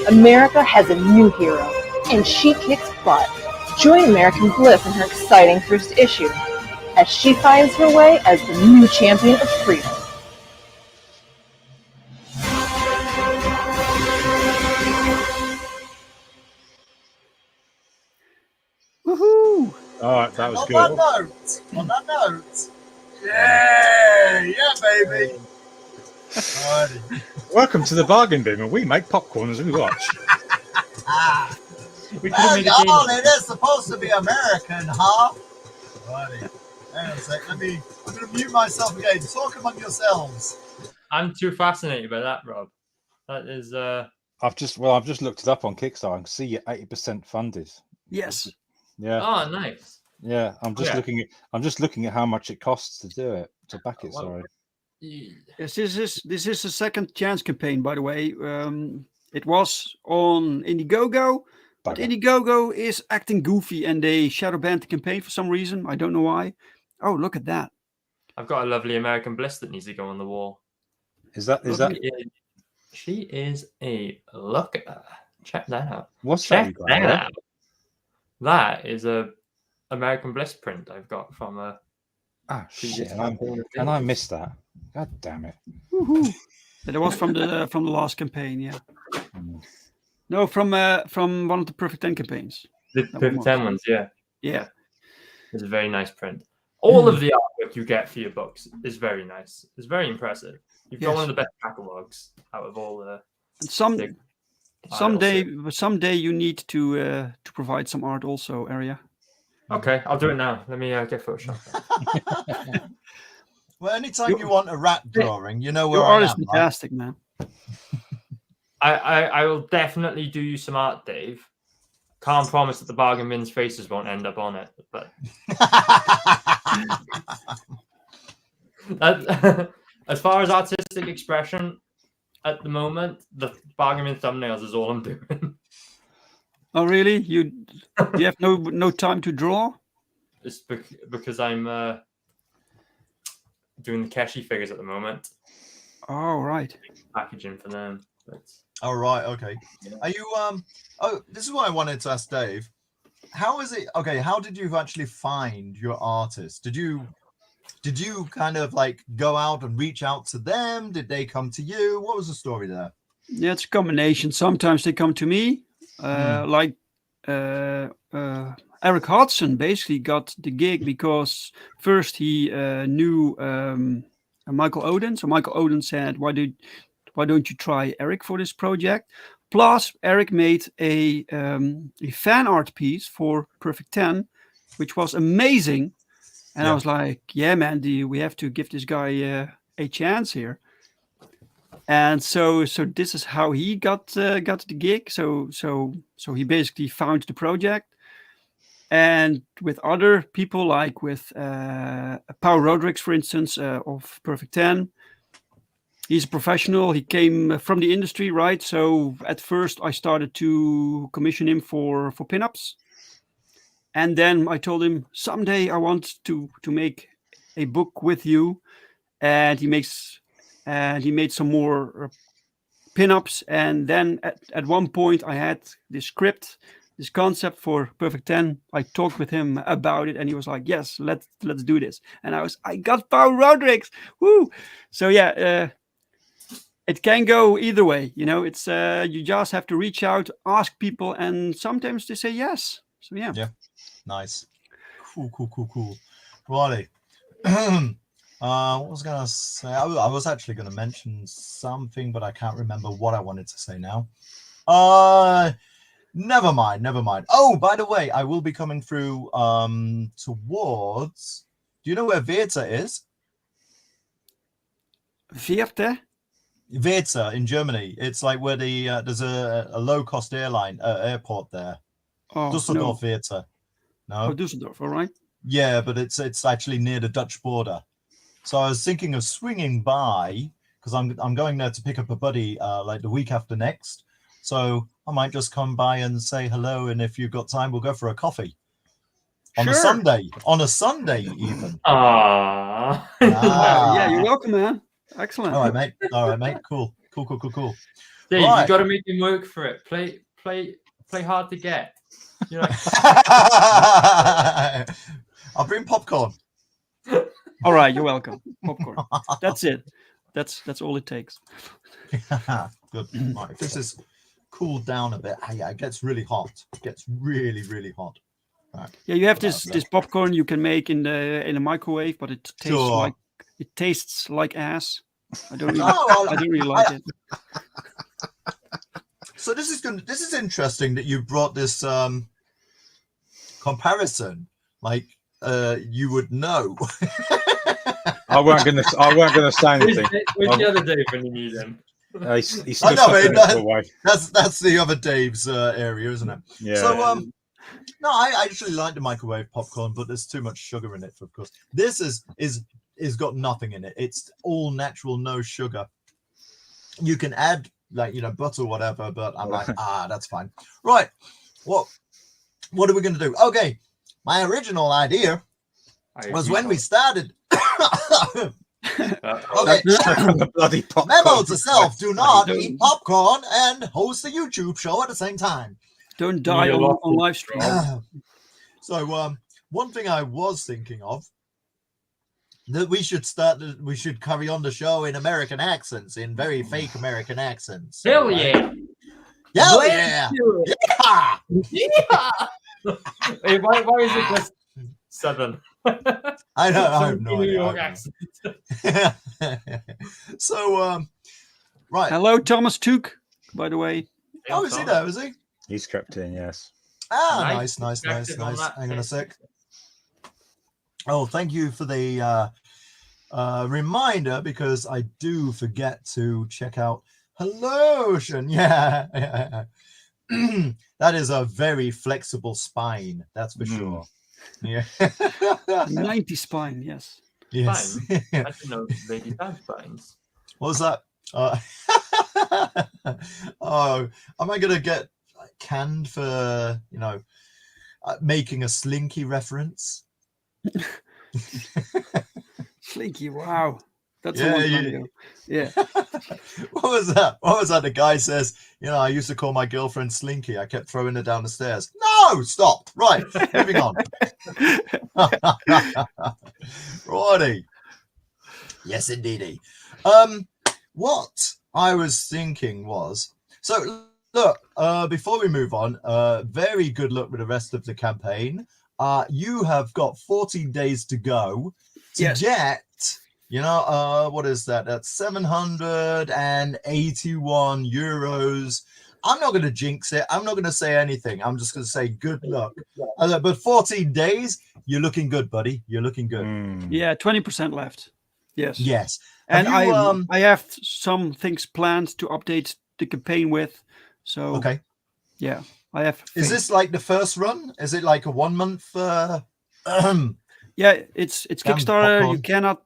America has a new hero, and she kicks butt. Join American Bliss in her exciting first issue, as she finds her way as the new champion of freedom. Woohoo! All right, that was good. On that note, yeah, baby. Alrighty. Welcome to the bargain bin, where we make popcorn as we watch. We Well, y'all, it is supposed to be American, huh? Alrighty. Hang on a sec. I'm going to mute myself again. Talk among yourselves. I'm too fascinated by that, Rob. That is. I've just looked it up on Kickstarter. I can see you're 80% funded. Yes. Yeah. Oh, nice. Yeah, I'm just looking at how much it costs to do it, to back it. Sorry. Yes, this is a second chance campaign, by the way. It was on Indiegogo, but Indiegogo is acting goofy and they shadow banned the campaign for some reason. I don't know why. Oh, look at that! I've got a lovely American Bliss that needs to go on the wall. Is that? She is a looker. Check that out. Check that out. That is a American Bliss print I've got from a. Ah shit! And I missed that. God damn it! Woohoo! That was from the last campaign, yeah. No, from one of the Perfect 10 campaigns. The Perfect 10 ones, yeah. Yeah. It's a very nice print. All of the artwork you get for your books is very nice. It's very impressive. You've got one of the best catalogs out of all the. And someday you need to provide some art also, Area. Okay, I'll do it now. Let me get Photoshop. Well, anytime you want a rat drawing, you know where your I art am. is fantastic, man. I will definitely do you some art, Dave. Can't promise that the bargain bin's faces won't end up on it, but as far as artistic expression at the moment, the bargain bin thumbnails is all I'm doing. Oh, really? You have no time to draw? It's because I'm doing the Keshi figures at the moment. Oh, right. Packaging for them. But... Oh, right. Okay. Yeah. Are you Oh, this is what I wanted to ask Dave. How is it? Okay, how did you actually find your artist? Did you kind of like go out and reach out to them? Did they come to you? What was the story there? Yeah, it's a combination. Sometimes they come to me. Like Eric Hodgson basically got the gig because first he knew Michael Oden. So Michael Oden said, why don't you try Eric for this project? Plus, Eric made a fan art piece for Perfect 10, which was amazing. And I was like, yeah, man, we have to give this guy a chance here. And so this is how he got the gig. So he basically found the project, and with other people, like with Paul Rodriguez, for instance, of Perfect 10. He's a professional. He came from the industry, right? So at first I started to commission him for pinups. And then I told him, someday I want to make a book with you. And he made some more pinups. And then at one point I had this script, this concept for Perfect 10. I talked with him about it, and he was like, yes, let's do this. And I got Paul Rodriguez. Woo! So yeah, it can go either way. It's you just have to reach out, ask people, and sometimes they say yes. So yeah. Yeah. Nice. Cool. Righty. What was I going to say? I was actually going to mention something, but I can't remember what I wanted to say now. Never mind. Oh, by the way, I will be coming through towards... Do you know where Werther is? Werther? Werther in Germany. It's like where there's a low-cost airport there. Oh, Düsseldorf, no. Werther. No? Oh, Düsseldorf, all right. Yeah, but it's actually near the Dutch border. So I was thinking of swinging by, because I'm going there to pick up a buddy like the week after next. So I might just come by and say hello, and if you've got time, we'll go for a coffee. On a Sunday even. Ah. Yeah, you're welcome, man. Excellent. All right, mate. Cool. Dave, right. You got to make him work for it. Play hard to get. I'll bring popcorn. All right, you're welcome. Popcorn. That's it. That's all it takes. Good. Right, if this is cooled down a bit, yeah, it gets really hot. It gets really, really hot. Right. Yeah, you have this popcorn you can make in the microwave, but it tastes like ass. I don't really like it. So this is interesting that you brought this comparison. Like you would know. I weren't gonna say anything. Where's the other Dave when you need him? That's the other Dave's area, isn't it? Yeah. So no, I actually like the microwave popcorn, but there's too much sugar in it, of course. This is got nothing in it. It's all natural, no sugar. You can add butter or whatever, but I'm like, that's fine. Right. What are we gonna do? Okay. My original idea was when we started. Okay. Bloody popcorn. Memo to self: do not eat popcorn and host a YouTube show at the same time. Don't die on live stream. So one thing I was thinking of, that we should carry on the show in American accents, in very fake American accents. Hell yeah. Hell yeah. Hey, why is it just Southern? I know. I have no New idea. York accent. So, right. Hello, Thomas Took, by the way. Oh, is he there? Is he? He's crept in, yes. Nice. Hang on a sec. Oh, thank you for the reminder, because I do forget to check out Hellotion. Yeah. That is a very flexible spine, that's for sure. Yeah. 90 spine, yes. Yes. Spine? I didn't know they did have spines. What was that? Oh, am I gonna get canned for making a Slinky reference? Slinky, wow. That's a long time ago. Yeah. What was that? The guy says, I used to call my girlfriend Slinky. I kept throwing her down the stairs. No, stop. Right, moving on. Righty. Yes, indeedy. What I was thinking was, so look, before we move on, very good luck with the rest of the campaign. You have got 14 days to go to get, what is that? That's 781 euros. I'm not going to jinx it. I'm not going to say anything. I'm just going to say good luck. But 14 days, you're looking good, buddy. You're looking good. Yeah, 20% left. Yes. Yes. And Have I have some things planned to update the campaign with. So okay. Yeah, I have. Is this like the first run? Is it like a 1 month? Yeah, it's Kickstarter. popcorn.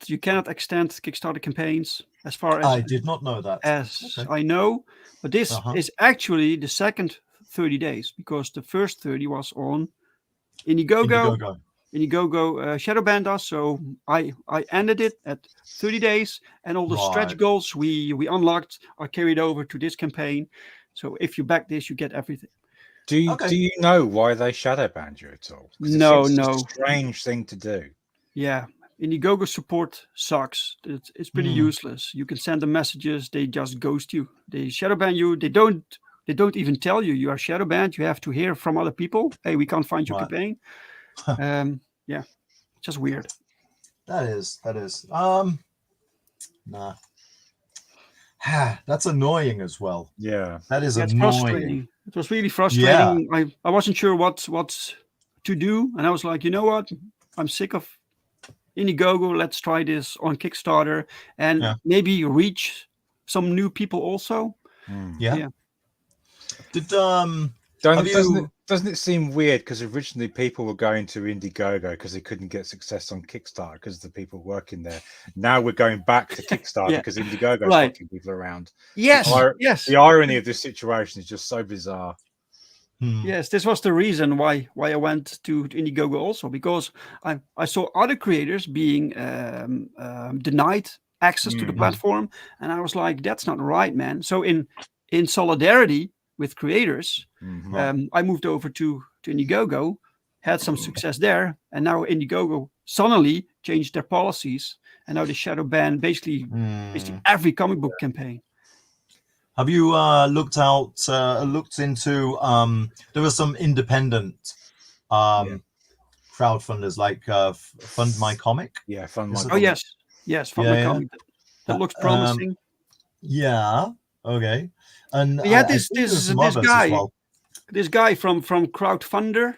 You cannot extend Kickstarter campaigns as far as I did not know that. As I know, but this is actually the second 30 days because the first 30 was on Indiegogo. Indiegogo shadow banned us, so I ended it at 30 days, and all the stretch goals we unlocked are carried over to this campaign. So if you back this, you get everything. Do you know why they shadow banned you at all? No. A strange thing to do. Yeah, Indiegogo support sucks. It's pretty useless. You can send them messages, they just ghost you. They shadow ban you. They don't even tell you are shadow banned. You have to hear from other people. Hey, we can't find your campaign. Yeah, just weird. That is. Nah. That's annoying as well. Yeah, that is It's annoying. frustrating. It was really frustrating. Yeah. I wasn't sure what to do, and I was like, you know what? I'm sick of Indiegogo. Let's try this on Kickstarter and maybe reach some new people also. Yeah. Did doesn't it seem weird because originally people were going to Indiegogo because they couldn't get success on Kickstarter because of the people working there. Now we're going back to Kickstarter because Indiegogo is fucking people around. Yes. The irony of this situation is just so bizarre. Yes, this was the reason why I went to Indiegogo also, because I saw other creators being denied access to the platform, and I was like, that's not right, man. So in solidarity with creators, I moved over to Indiegogo, had some success there, and now Indiegogo suddenly changed their policies, and now they shadow ban basically every comic book campaign. Have you looked into there were some independent crowdfunders like Fund My Comic? Yeah, Fund My Comic. Oh yes, Fund My Comic. That looks promising. Okay. And yeah, this guy from Crowdfunder.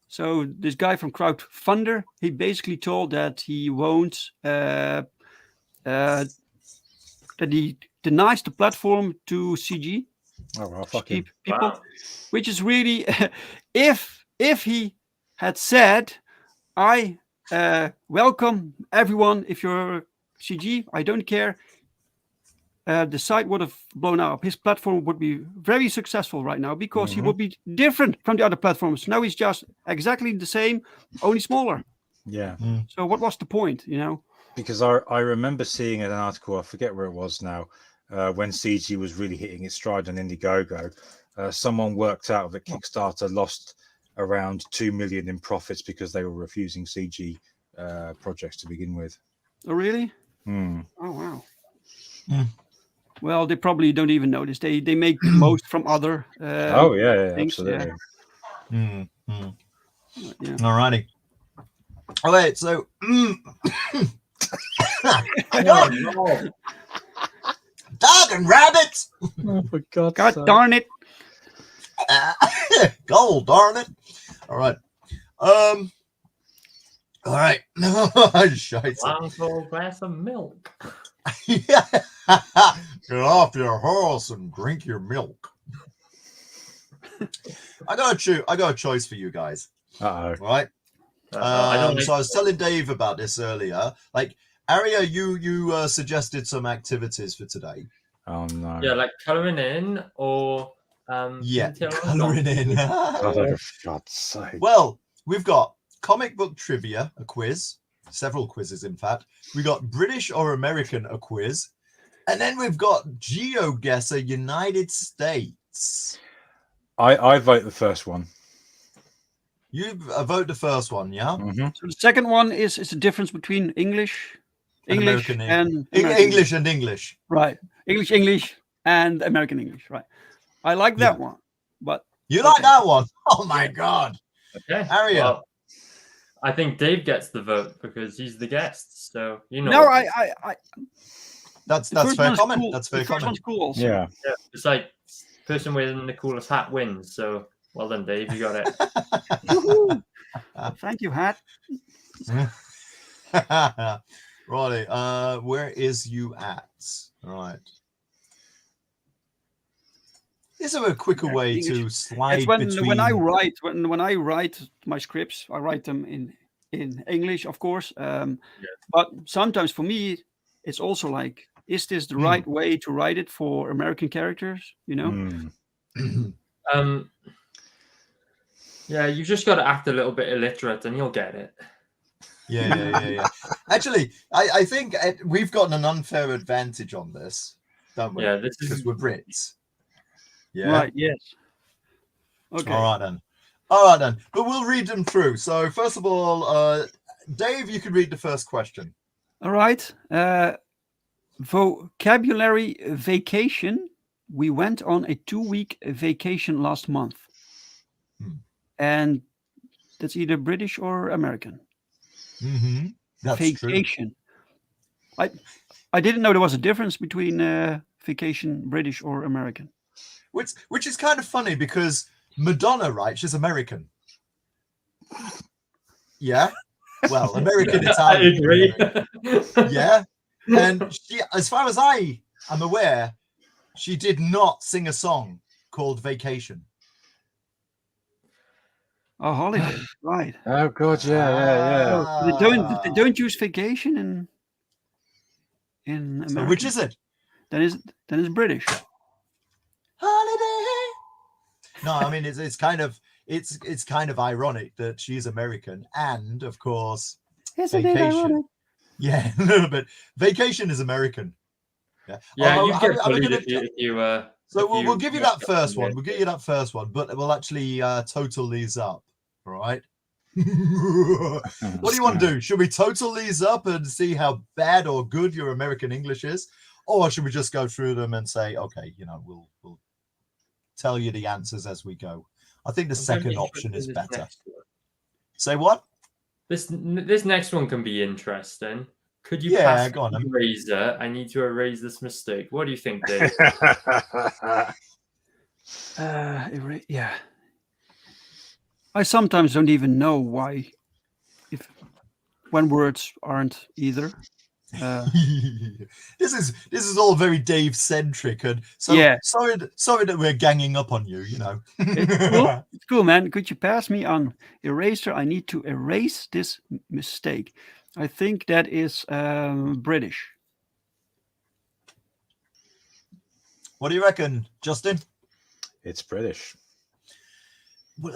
So this guy from Crowdfunder, he basically told that he won't that he denies the platform to CG. Oh well, fucking people, which is really if he had said, I welcome everyone. If you're CG, I don't care. The site would have blown up. His platform would be very successful right now because he would be different from the other platforms. Now he's just exactly the same, only smaller. Yeah. So what was the point, you know? Because I remember seeing an article, I forget where it was now, when CG was really hitting its stride on Indiegogo. Someone worked out that Kickstarter lost around 2 million in profits because they were refusing CG projects to begin with. Oh, really? Oh, wow. Well, they probably don't even notice. They make the most from other things. Absolutely. Yeah. Alrighty. All right, so dog and rabbits. Oh, for God darn it. God darn it. All right. All right. One full glass of milk. Get off your horse and drink your milk. I got a choice for you guys. Uh-oh. Right. So I was telling Dave about this earlier. Like, Aria, you suggested some activities for today. Oh no. Yeah, like coloring in or coloring in. Oh, for God's sake. Well, we've got comic book trivia, a quiz, several quizzes in fact. We got British or American, a quiz, and then we've got GeoGuessr United States. I vote the first one. You vote the first one, yeah? So the second one is the difference between English and American. English and English. Right. English and American English. Right. I like that one. But you like that one? Oh my God. Okay. Aria. Well, I think Dave gets the vote because he's the guest. So you know. No, That's fair comment. Cool. That's fair comment. Cool also. Yeah. It's like person with the coolest hat wins. So Well done, Dave. You got it. Thank you, Hat. Righty. Where is you at? All right. Is there a quicker way to slide It's when between? I write when I write my scripts, I write them in English, of course. But sometimes for me, it's also like, is this the right way to write it for American characters? You know. Yeah, you've just got to act a little bit illiterate, and you'll get it. Yeah. Actually, I think we've gotten an unfair advantage on this, don't we? Yeah, this is because we're Brits. Yeah. Right. Yes. Okay. All right then. But we'll read them through. So first of all, Dave, you can read the first question. All right. Vocabulary vacation. We went on a 2-week vacation last month. And that's either British or American. That's vacation. True. I didn't know there was a difference between vacation, British or American. Which is kind of funny because Madonna, right? She's American. Yeah. Well, American Italian. I agree. Yeah. And she, as far as I am aware, she did not sing a song called Vacation. Oh, holiday, right? Oh God, yeah. They don't use vacation in America. So which is it? Then it's British. Holiday. No, I mean it's kind of ironic that she's American, and of course, Vacation. Yeah, a little bit. Vacation is American. Yeah, you get bullied if you. So we'll give you that first one. We'll give you that first one, but we'll actually total these up. All right. What do you want to do? Should we total these up and see how bad or good your American English is, or should we just go through them and say, okay, we'll tell you the answers as we go? I think the second option is better. Say what? This next one can be interesting. Could you pass go on, the eraser? I need to erase this mistake. What do you think, Dave? Yeah. I sometimes don't even know why, when words aren't either. This is all very Dave centric, and so sorry that we're ganging up on you. It's cool, man. Could you pass me on eraser? I need to erase this mistake. I think that is British. What do you reckon, Justin? It's British. Well,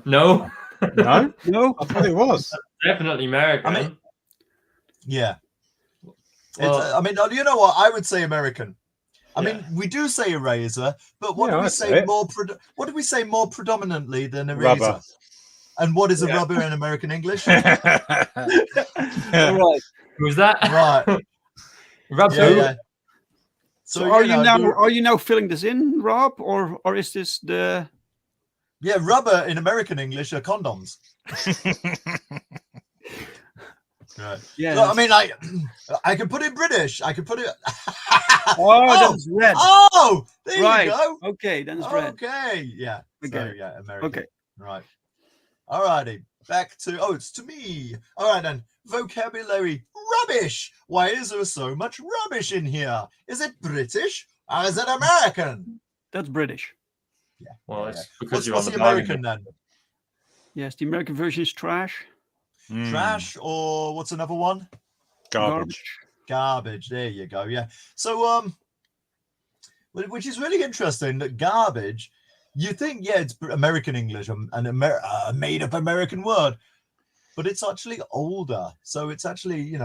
no. No, I thought it was definitely American. I mean, yeah. Well, you know what? I would say American. I mean, we do say eraser, but what do we say more? What do we say more predominantly than eraser? Rubber. And what is a rubber in American English? Right. Who's that? Right. Rubber. Yeah. So are you now filling this in, Rob, or is this the? Yeah, rubber in American English are condoms. Right. Yeah. So, I mean, I can put it British. I can put it. That's red. Oh, there you go. Okay, then it's red. Okay, yeah. Okay. So, yeah, American. Okay. Right. Alrighty. Back to it's to me. All right then. Vocabulary rubbish. Why is there so much rubbish in here? Is it British or is it American? That's British. Yeah. Well, it's because what's the American then? Yes, the American version is trash. Trash, or what's another one? Garbage. There you go. Yeah. So which is really interesting that garbage. You think, it's American English and a made-up American word, but it's actually older. So it's actually,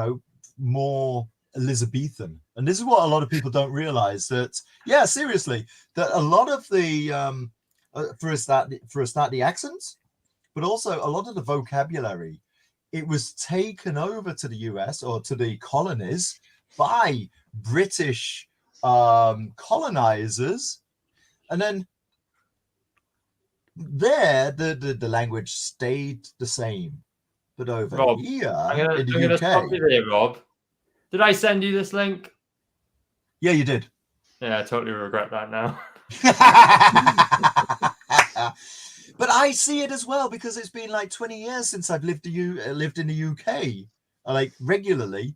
more Elizabethan. And this is what a lot of people don't realize that, seriously, that a lot of the, for a start, the accents, but also a lot of the vocabulary, it was taken over to the US or to the colonies by British colonizers. And then there, the language stayed the same. But over Rob, here I'm in the gonna UK... stop you there, Rob. Did I send you this link? Yeah, you did. Yeah, I totally regret that now. But I see it as well because it's been like 20 years since I've lived in the UK, like regularly,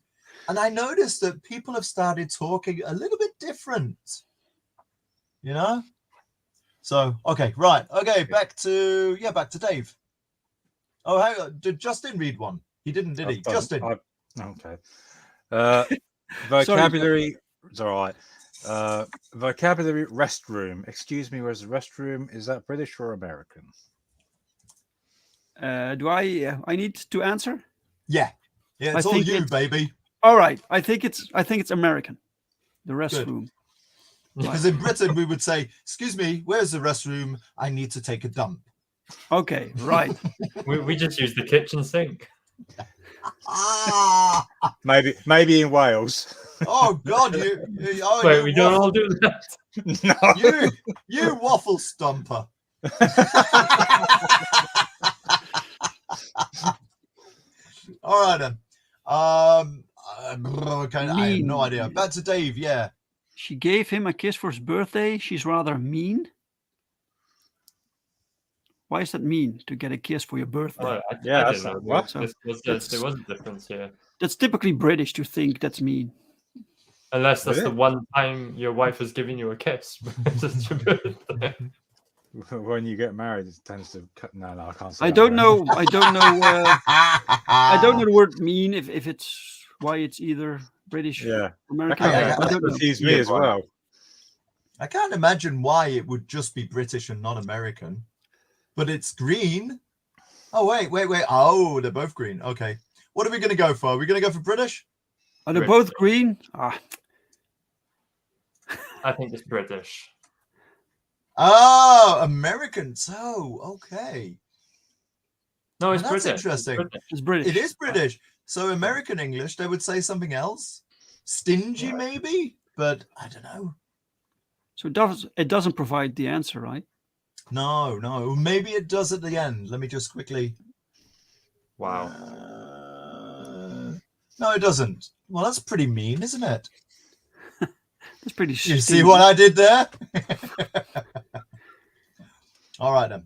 and I noticed that people have started talking a little bit different. You know. So okay, right, okay, back to Dave. Oh, hang on. Did Justin read one? He didn't, did he? Justin. Okay. Vocabulary. It's all right. Vocabulary restroom. Excuse me, where's the restroom? Is that British or American? Do I need to answer? Yeah. Yeah, it's all you, baby. All right. I think it's American. The restroom. Because in Britain we would say, excuse me, where's the restroom? I need to take a dump. Okay, right. we just use the kitchen sink. Maybe in Wales. Oh God! Wait, we don't all do that. No. You waffle stomper. All right then. Okay, I have no idea. Back to Dave. Yeah. She gave him a kiss for his birthday. She's rather mean. Why is that mean to get a kiss for your birthday? Oh, I didn't know. What? So there was a difference here. That's typically British to think that's mean. Unless that's the one time your wife has given you a kiss. When you get married, it tends to cut. No, I can't say. I don't know. I don't know the word mean if it's why it's either British, American. I confuse me as well. I can't imagine why it would just be British and not American. But it's green. Oh, wait. Oh, they're both green. Okay. What are we going to go for? Are we going to go for British? Are they both green? I think it's British. Oh, American. So, okay. No, it's British. That's interesting. It's British. It is British. So American English, they would say something else. Stingy, maybe? But I don't know. So it doesn't provide the answer, right? No. Maybe it does at the end. Let me just quickly. Wow. No, it doesn't. Well, that's pretty mean, isn't it? That's pretty. You see what I did there? All right then.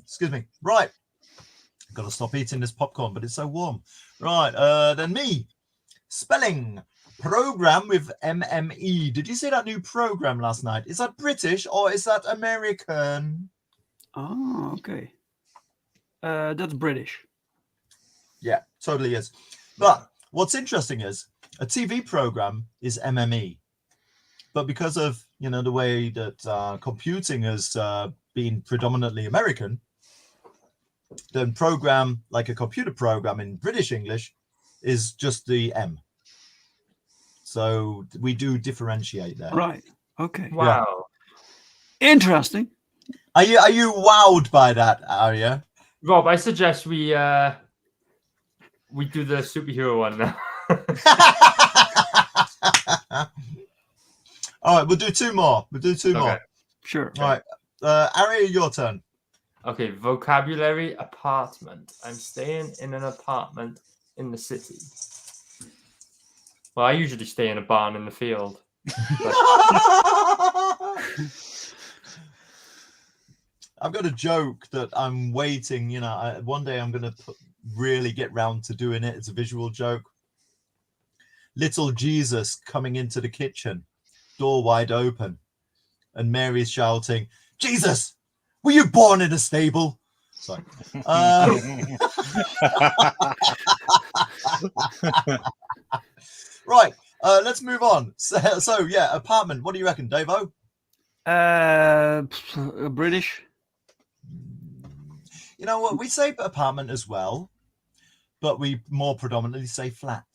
Excuse me. Right. Got to stop eating this popcorn, but it's so warm. Right. Then me. Spelling. Program with MME. Did you see that new program last night? Is that British or is that American? Oh, okay. That's British. Yeah, totally is. But what's interesting is a TV program is MME. But because of, the way that computing has been predominantly American, then program, like a computer program in British English, is just the M. So we do differentiate there. Right. Okay. Wow. Yeah. Interesting. Are you wowed by that, Arya? Rob, I suggest we do the superhero one now. All right, we'll do two more. More. Sure. All right. Arya, your turn. Okay, vocabulary apartment. I'm staying in an apartment in the city. Well, I usually stay in a barn in the field. I've got a joke that I'm waiting. One day I'm going to really get round to doing it. It's a visual joke. Little Jesus coming into the kitchen, door wide open, and Mary's shouting, "Jesus, were you born in a stable?" Sorry. Right, let's move on. So yeah, apartment. What do you reckon, Davo? British. You know what? We say apartment as well, but we more predominantly say flat.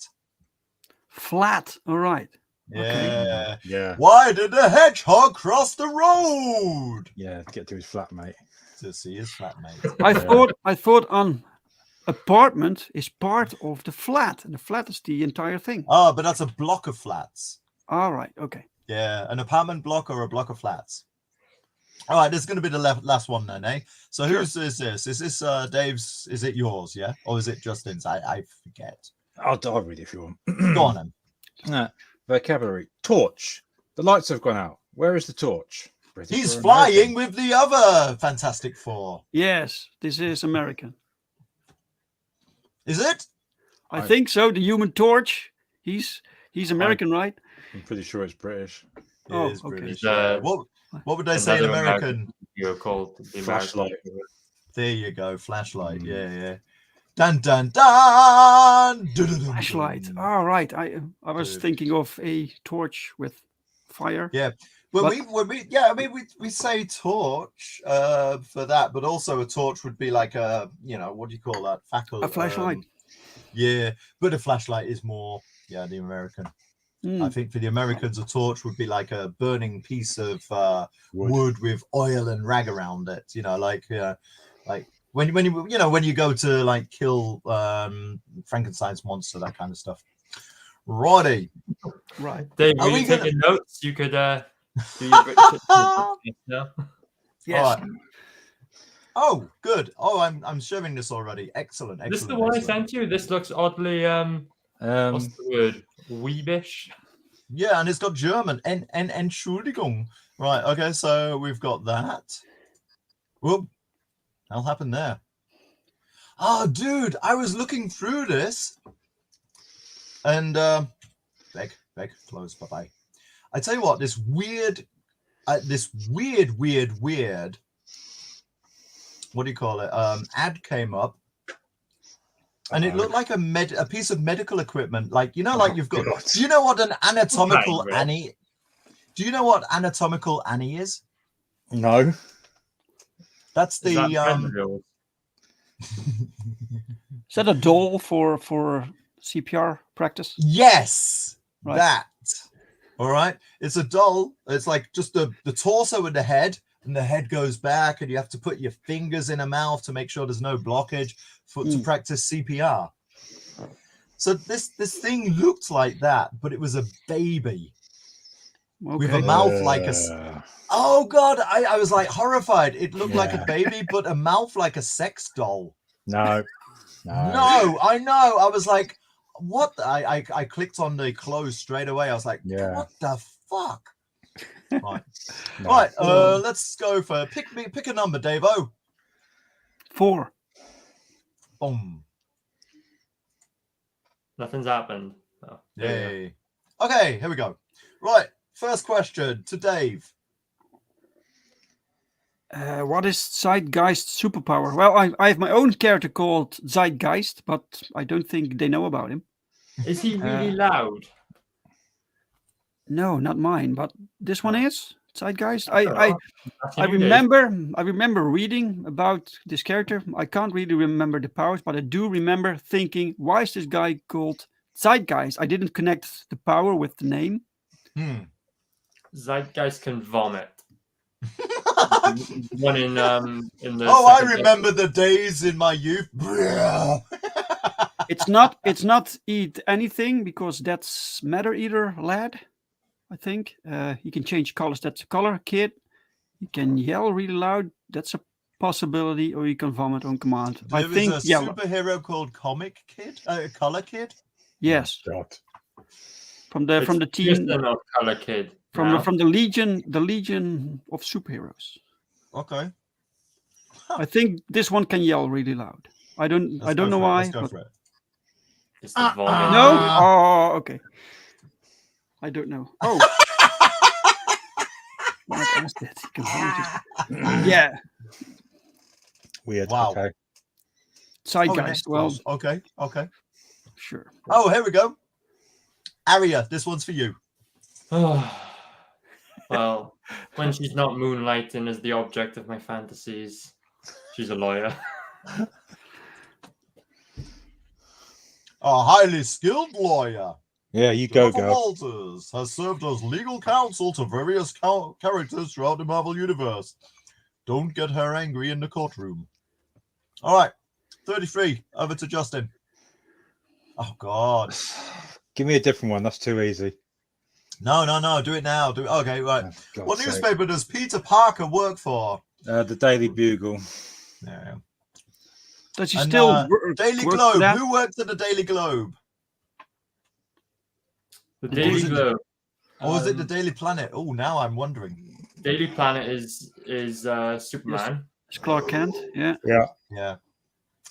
Flat. All right. Yeah. Okay. Yeah. Why did the hedgehog cross the road? Yeah, to get to his flatmate. To see his flatmate. I thought on apartment is part of the flat, and the flat is the entire thing. Oh, but that's a block of flats. All right. Okay. Yeah, an apartment block or a block of flats. All right, this is going to be the last one then, eh? So whose is this? Is this Dave's? Is it yours, yeah? Or is it Justin's? I forget. I'll read it if you want. Go on then. Vocabulary. Torch. The lights have gone out. Where is the torch? British He's or flying American? with the other Fantastic Four. Yes, this is American. Is it? I think so. The Human Torch. He's American, right? I'm pretty sure it's British. It Oh, is okay. British. Yeah. What would they say in Another American? You're called the Flashlight. American. There you go. Flashlight. Yeah. Dun dun dun. Dun-dun-dun-dun. Flashlight. All right. I was thinking of a torch with fire. Yeah. Well, we say torch for that, but also a torch would be like a, what do you call that? A flashlight. Yeah, but a flashlight is more, the American. I think for the Americans, a torch would be like a burning piece of wood with oil and rag around it. Like when you go to like kill Frankenstein's monster, that kind of stuff. Righty. Right. Dave, were you taking notes? You could do your British no? Yes. All right. Oh, good. Oh, I'm showing this already. Excellent. This is the one I sent you. This looks oddly what's the word? Weebish. Yeah, and it's got German. Entschuldigung. Right, okay, so we've got that. Whoop. Hell happened there. Oh, dude, I was looking through this. And beg, close, bye-bye. I tell you what, this weird, what do you call it? Ad came up. And it looked like a piece of medical equipment, like like you've got. God. Do you know what an anatomical Annie? Do you know what anatomical Annie is? No. That's the. Is that a doll for CPR practice? Yes, right. That. All right, it's a doll. It's like just the torso and the head, and the head goes back, and you have to put your fingers in a mouth to make sure there's no blockage to practice CPR. So this thing looked like that, but it was a baby with a mouth like a. Oh God, I was like horrified. It looked like a baby, but a mouth like a sex doll. No, I know. I was like, what? I clicked on the close straight away. I was like, what the fuck? Right. Right. Let's go for pick a number, Dave-O. 4. Boom. Nothing's happened. Oh, yay. Okay, here we go. Right. First question to Dave. What is Zeitgeist's superpower? Well, I have my own character called Zeitgeist, but I don't think they know about him. Is he really loud? No, not mine, but this one is Zeitgeist. I remember reading about this character. I can't really remember the powers, but I do remember thinking, why is this guy called Zeitgeist? I didn't connect the power with the name. Zeitgeist can vomit. One in the. Oh, I remember the days in my youth. It's not eat anything, because that's matter eater lad. I think he can change colors. That's a color kid. He can yell really loud. That's a possibility, or he can vomit on command. There is a superhero called Comic Kid, Color Kid. Yes. Oh, from the team. Color Kid. From the Legion of superheroes. Okay. I think this one can yell really loud. I don't know why. Let's go for it. It's the vomit. No. Oh, okay. I don't know. Oh. What is that? Yeah. Weird. Wow. Okay. Zeitgeist. Well. Okay. Sure. Oh, here we go. Aria, this one's for you. Well, when she's not moonlighting as the object of my fantasies, she's a lawyer. A highly skilled lawyer. Yeah, you go, Jennifer Walters has served as legal counsel to various characters throughout the Marvel Universe. Don't get her angry in the courtroom. All right, 33. Over to Justin. Oh, God. Give me a different one. That's too easy. No. Do it now. Okay, right. Oh, what newspaper does Peter Parker work for? The Daily Bugle. Yeah. Does he still Daily Globe? Who works at the Daily Globe? The Daily Globe. Or was it the Daily Planet? Oh, now I'm wondering. Daily Planet is Superman. It's Clark Kent. Yeah. Yeah.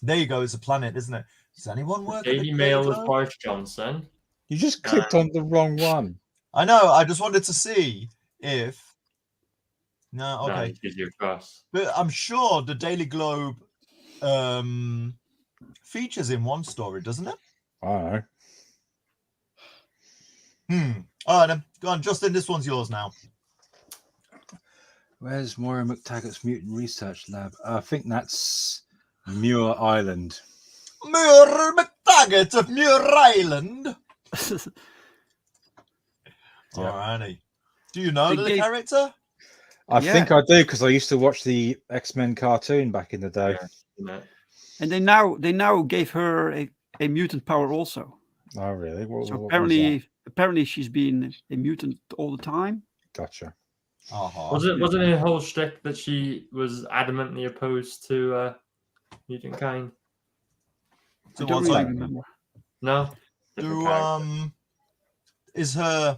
There you go. It's a planet, isn't it? Does anyone work? Daily at Mail Daily is Globe? Boris Johnson. You just clicked on the wrong one. I know. I just wanted to see if. No, No, okay. it gives you a cross. But I'm sure the Daily Globe features in one story, doesn't it? I know. All right, then. Go on, Justin. This one's yours now. Where's Moira McTaggart's Mutant Research Lab? I think that's Muir Island. Muir McTaggart of Muir Island. Alrighty. Do you know the character? I think I do because I used to watch the X-Men cartoon back in the day. Yeah. And they now gave her a mutant power also. Oh, really? So apparently she's been a mutant all the time. Gotcha. Wasn't it a whole shtick that she was adamantly opposed to mutant kind? I don't really remember. No. Is her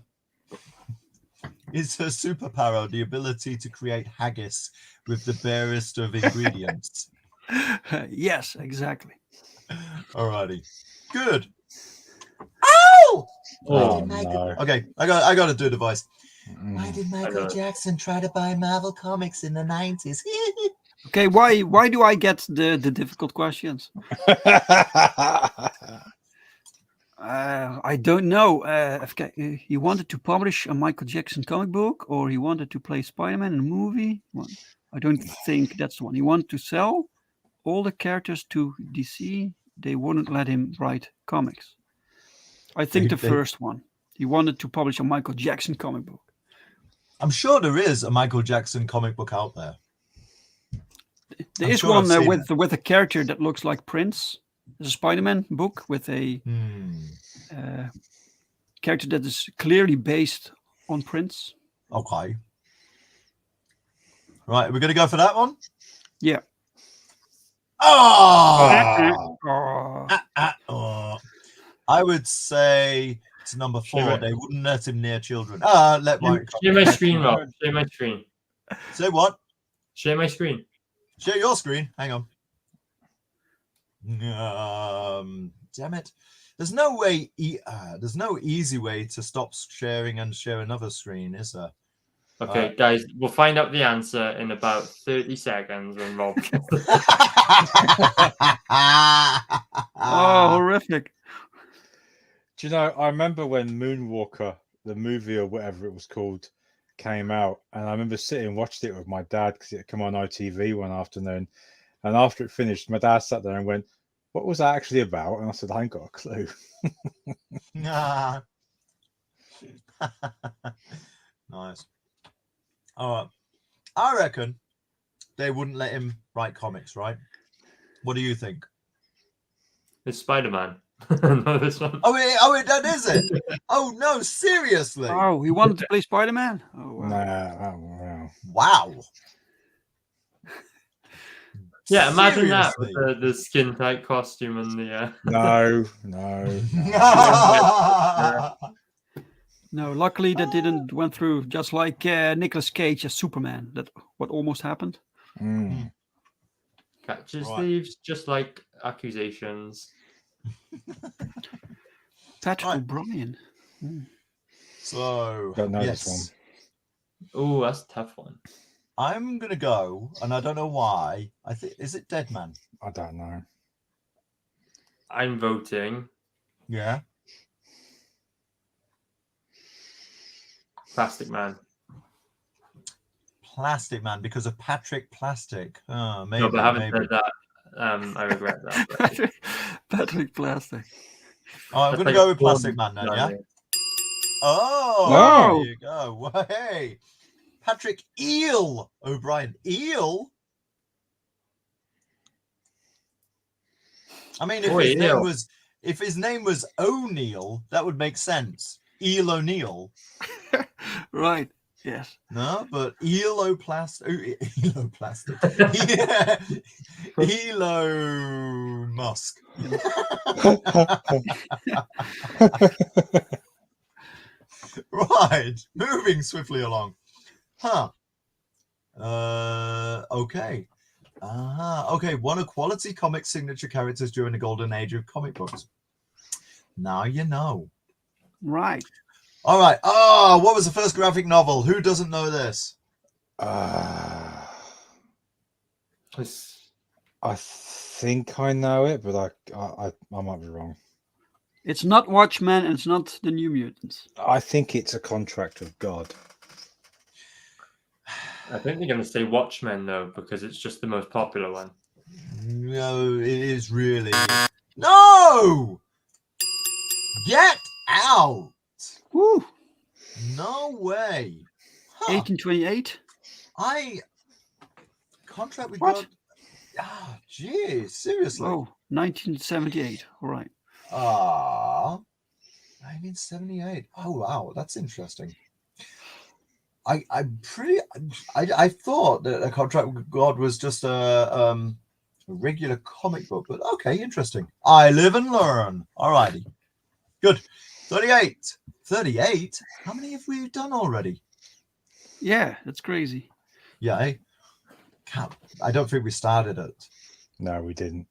superpower the ability to create haggis with the barest of ingredients? Yes, exactly. Alrighty. Good. Ow! Oh, no. Okay, I got to do the voice. Why did Michael Jackson try to buy Marvel Comics in the 90s? Okay, why do I get the difficult questions? I don't know. He wanted to publish a Michael Jackson comic book, or he wanted to play Spider-Man in a movie. Well, I don't think that's the one. He wanted to sell all the characters to DC. They wouldn't let him write comics. I think the first one. He wanted to publish a Michael Jackson comic book. I'm sure there is a Michael Jackson comic book out there. There is one with a character that looks like Prince. There's a Spider-Man book with a character that is clearly based on Prince. Okay. Right, we're going to go for that one? Yeah. I would say it's number 4. They wouldn't let him near children. Share my screen, Rob. Share my screen. Say what? Share my screen. Share your screen. Hang on. Damn it. There's no way. There's no easy way to stop sharing and share another screen, is there? Okay, guys, we'll find out the answer in about 30 seconds when Rob. Oh, horrific. Do you know, I remember when Moonwalker, the movie or whatever it was called, came out, and I remember sitting and watching it with my dad because it had come on ITV one afternoon. And after it finished, my dad sat there and went, "What was that actually about?" And I said, "I ain't got a clue." Nice. All right. I reckon they wouldn't let him write comics, right? What do you think? It's Spider-Man. No, this one. Oh, that is it. Oh no, seriously. Oh, he wanted to play Spider-Man. Oh, wow. Wow. Yeah, imagine that with the skin tight costume and the. No. No, luckily that didn't went through. Just like Nicolas Cage as Superman. That what almost happened. Catches thieves, just like accusations. Patrick O'Brien. So don't know this one. Oh, that's a tough one. I'm gonna go, and I don't know why. I think is it Deadman? I don't know. I'm voting. Yeah. Plastic Man. Plastic Man because of Patrick Plastic. Oh, maybe. No, but I haven't said that. I regret that. Patrick Plastic. Oh, I'm gonna go with Plastic Man then. Yeah. Oh, there you go. Hey, Patrick Eel O'Brien. Eel. I mean, if his name was O'Neill, that would make sense. Eel O'Neill. Right. Yes. No, but Eloplastic. Elon Musk. Right, moving swiftly along. Huh. Okay. Okay, one of Quality Comics' signature characters during the golden age of comic books. Now you know. Right. All right. Oh, what was the first graphic novel? Who doesn't know this? I think I know it, but I might be wrong. It's not Watchmen, and it's not the New Mutants. I think it's A Contract of God. I think they're going to say Watchmen, though, because it's just the most popular one. No, it is really. No! Get out! Woo! No way. 1828. Contract with What? God. Ah, geez, seriously. Oh, 1978. All right. 1978. Oh wow, that's interesting. I thought that A Contract with God was just a regular comic book, but okay, interesting. I live and learn. Alrighty. Good. 38. 38? How many have we done already? Yeah, that's crazy. Yeah, I don't think we started it. No, we didn't.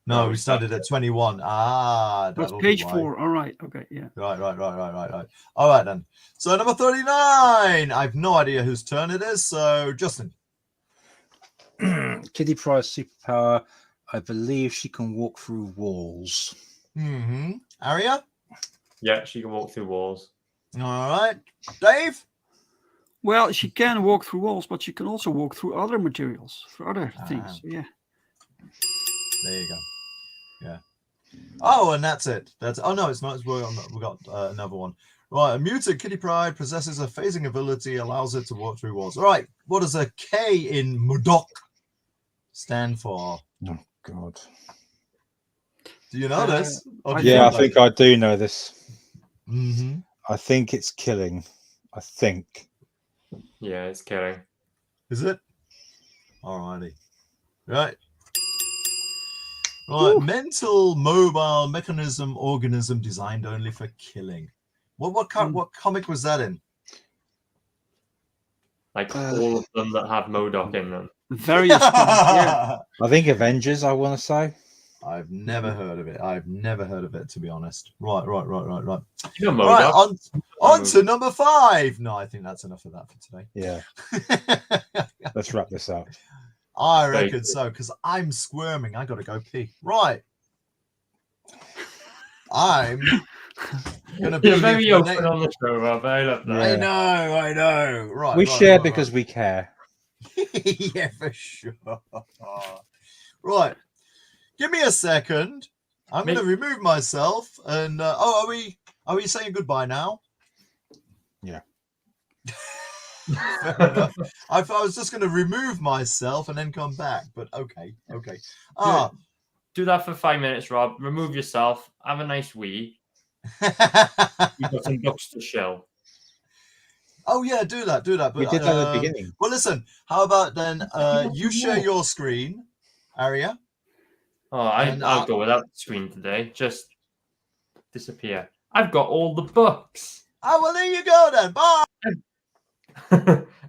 No, we started at 21. That's that'll be page why. 4. All right. Okay. Yeah. Right. All right, then. So number 39. I've no idea whose turn it is. So, Justin. Kitty Pryde's superpower, I believe she can walk through walls. Mm-hmm. Aria? Yeah, she can walk through walls. All right. Dave? Well, she can walk through walls, but she can also walk through other materials, for other things. Yeah. There you go. Yeah. Oh, and that's it. Oh no, it's not. We got another one. Right. A mutant Kitty Pryde possesses a phasing ability, allows it to walk through walls. All right. What does a K in Mudok stand for? Oh God. Do you know this? Yeah, I think I do know this. Mm-hmm. I think it's killing. I think. Yeah, it's killing. Is it? Alrighty. Right. Right. Woo. Mental mobile mechanism organism designed only for killing. What comic was that in? Like all of them that have MODOK in them. Various yeah. I think Avengers, I want to say. I've never heard of it. To be honest. Right. You know MODOK. Right, on to number 5. No, I think that's enough of that for today. Yeah. Let's wrap this up. I reckon so, because I'm squirming. I got to go pee. Right. I'm going to be very open on the show, Rob. I love that. Yeah. I know. Right. We share because we care. Yeah, for sure. Right. Give me a second. I'm going to remove myself. And are we saying goodbye now? Yeah. Fair enough. I was just going to remove myself and then come back, but okay. Do that for 5 minutes, Rob. Remove yourself. Have a nice wee. You've got some books to show. Oh yeah, do that. But, we did that at the beginning. Well, listen. How about then? You share your screen, Aria. Oh, I'll go without the screen today. Just disappear. I've got all the books. Oh well, there you go then. Bye.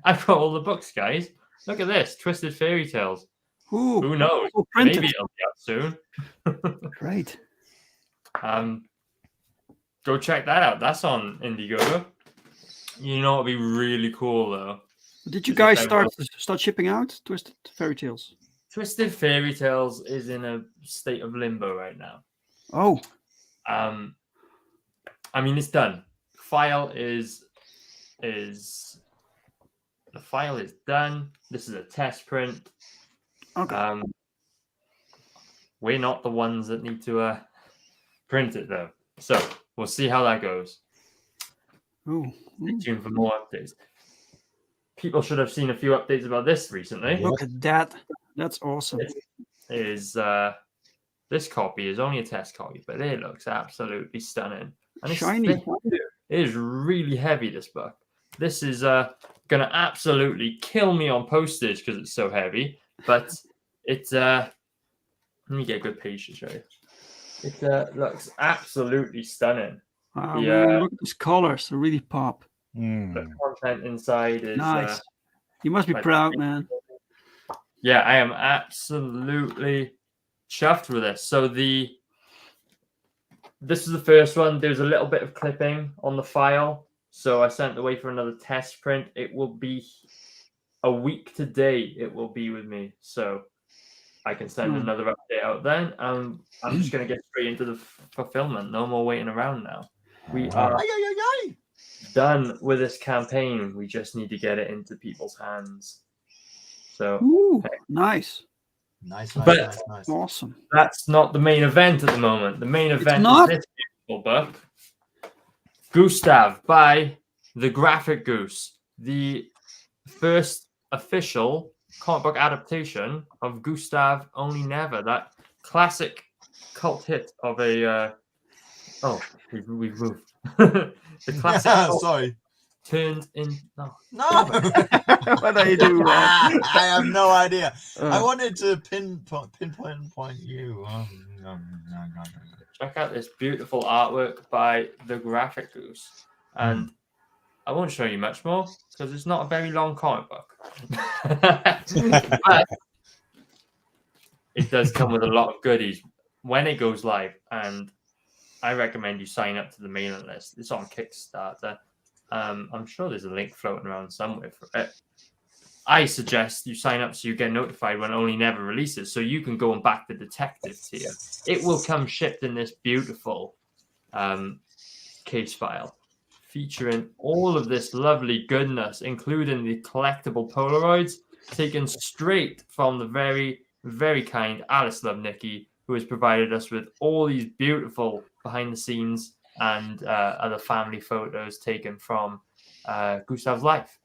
I've got all the books, guys. Look at this, Twisted Fairy Tales. Ooh, who knows? Maybe it'll be out soon. Great. Go check that out. That's on Indiegogo. You know, it'd be really cool though. Did you guys start shipping out Twisted Fairy Tales? Twisted Fairy Tales is in a state of limbo right now. Oh. I mean, it's done. The file is done. This is a test print. Okay. We're not the ones that need to print it though. So we'll see how that goes. Ooh. Stay tuned for more updates. People should have seen a few updates about this recently. Look at that. That's awesome. This copy is only a test copy, but it looks absolutely stunning. And shiny. It is really heavy, this book. This is going to absolutely kill me on postage because it's so heavy. But it's... let me get a good page to show you. It looks absolutely stunning. Wow, The, man, look at these colors. They really pop. the content inside is Nice. You must be like- proud, man. Yeah, I am absolutely chuffed with this. So this is the first one. There's a little bit of clipping on the file, so I sent away for another test print. It will be a week today. It will be with me, so I can send another update out then. I'm just gonna get straight into the fulfillment. No more waiting around now. We are done with this campaign. We just need to get it into people's hands. So Ooh, nice. Nice. Awesome. That's not the main event at the moment. The main event not? is this beautiful book, Gustav by the Graphic Goose, the first official comic book adaptation of Gustav Only Never, that classic cult hit of a. We've moved. The classic. Sorry. Turned in. No. What are you doing, Rob? I have no idea. I wanted to pinpoint you. Check out this beautiful artwork by the Graphic Goose, and I won't show you much more because it's not a very long comic book. But it does come with a lot of goodies when it goes live, and I recommend you sign up to the mailing list. It's on Kickstarter. I'm sure there's a link floating around somewhere for it. I suggest you sign up so you get notified when Only Never releases, so you can go and back the detective tier. It will come shipped in this beautiful case file, featuring all of this lovely goodness, including the collectible Polaroids taken straight from the very, very kind Alice Lovnicki, who has provided us with all these beautiful behind the scenes and other family photos taken from Gustav's life.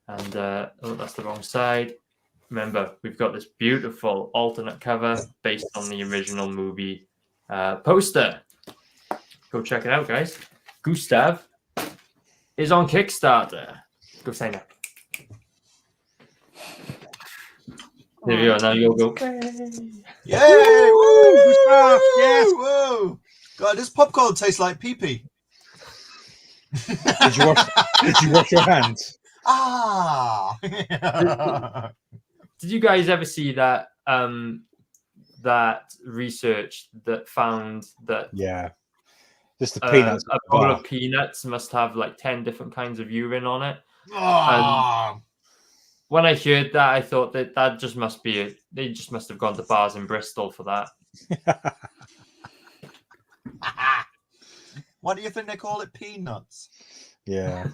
And that's the wrong side. Remember, we've got this beautiful alternate cover based on the original movie poster. Go check it out, guys. Gustav is on Kickstarter. Go sign up. There you go. Now you'll go. Yay! Woo! Gustav, yes. Woo! God, this popcorn tastes like pee-pee. Did you wash your hands? Ah! Did you guys ever see that that research that found that Yeah. Just the peanuts. a bowl of peanuts must have like 10 different kinds of urine on it? Ah! When I heard that, I thought that just must be they just must have gone to bars in Bristol for that. Why do you think they call it peanuts? Yeah.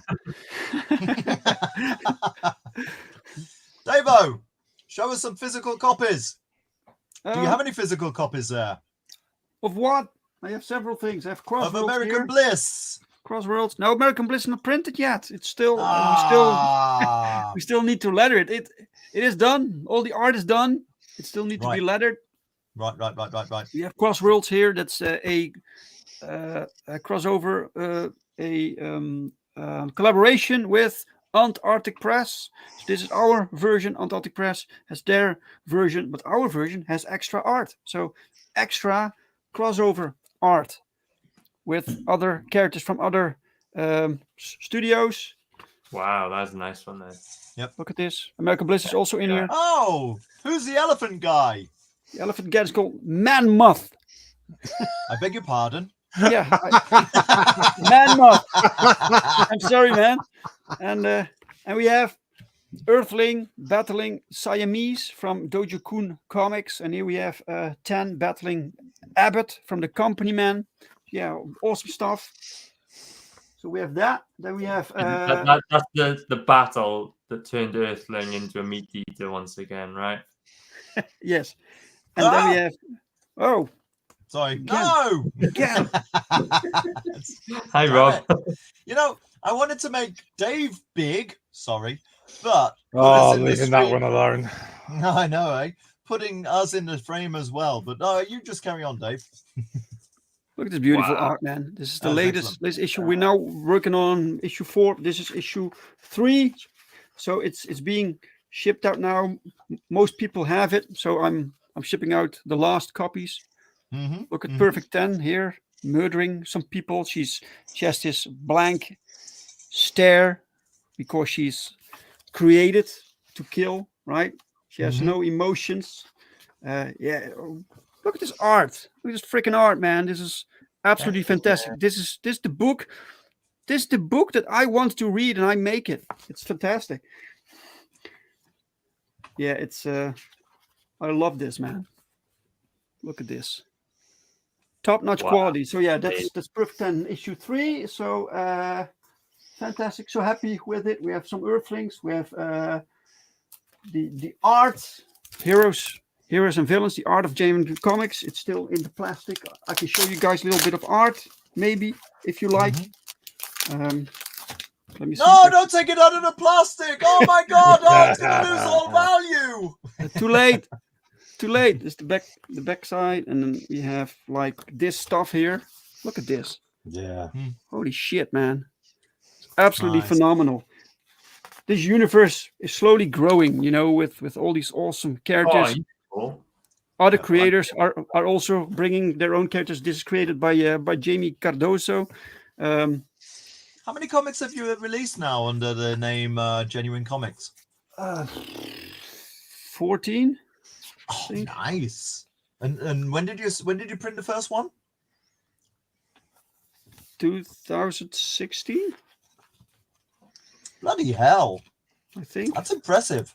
Davo, show us some physical copies. Do you have any physical copies there? Of what? I have several things. I have Of Crossroads American here. Bliss. Crossroads. No, American Bliss is not printed yet. It's still we still need to letter it. It is done. All the art is done. It still needs to be lettered. Right. We have Crossroads here. That's a crossover, collaboration with Antarctic Press. So this is our version. Antarctic Press has their version, but our version has extra art. So extra crossover art with other characters from other studios. Wow, that's a nice one there. Yep. Look at this. American Bliss is also in here. Oh, who's the elephant guy? The elephant guy is called Man Moth. I beg your pardon. Yeah, Man Moth. I'm sorry, man. And we have Earthling battling Siamese from Dojo Kun Comics, and here we have 10 battling Abbott from the Company Man. Yeah, awesome stuff. So we have that. Then we have that's the battle that turned Earthling into a meat eater once again, right? Yes. And then we have sorry. Again. No! Again. Hi, Rob. You know, I wanted to make Dave big, sorry, but Leaving that one alone. No, I know, eh? Putting us in the frame as well, but you just carry on, Dave. Look at this beautiful art, man. This is the latest issue. We're now working on issue 4. This is issue 3. So it's being shipped out now. Most people have it, so I'm shipping out the last copies. Mm-hmm. Look at Perfect 10 here. murdering some people. She has this blank stare because she's created to kill, right? She has no emotions. Yeah, look at this art. Look at this freaking art, man. This is absolutely fantastic. This is the book. This is the book that I want to read, and I make it. It's fantastic. Yeah, it's. I love this, man. Look at this. Top-notch quality. So yeah, that's Perfect 10 issue 3. So fantastic. So happy with it. We have some Earthlings. We have the art, heroes and villains. The art of JM Comics. It's still in the plastic. I can show you guys a little bit of art, maybe if you like. Let me see. No, don't take it out of the plastic. Oh my God! Oh, it's gonna lose all value. Too late. Too late. It's the back side, and then we have like this stuff here. Look at this. Yeah. Holy shit, man! It's absolutely phenomenal. This universe is slowly growing, with all these awesome characters. Cool. Other creators are also bringing their own characters. This is created by Jamie Cardoso. How many comics have you released now under the name Genuine Comics? 14. Oh, nice. And when did you print the first one? 2016. Bloody hell! I think that's impressive.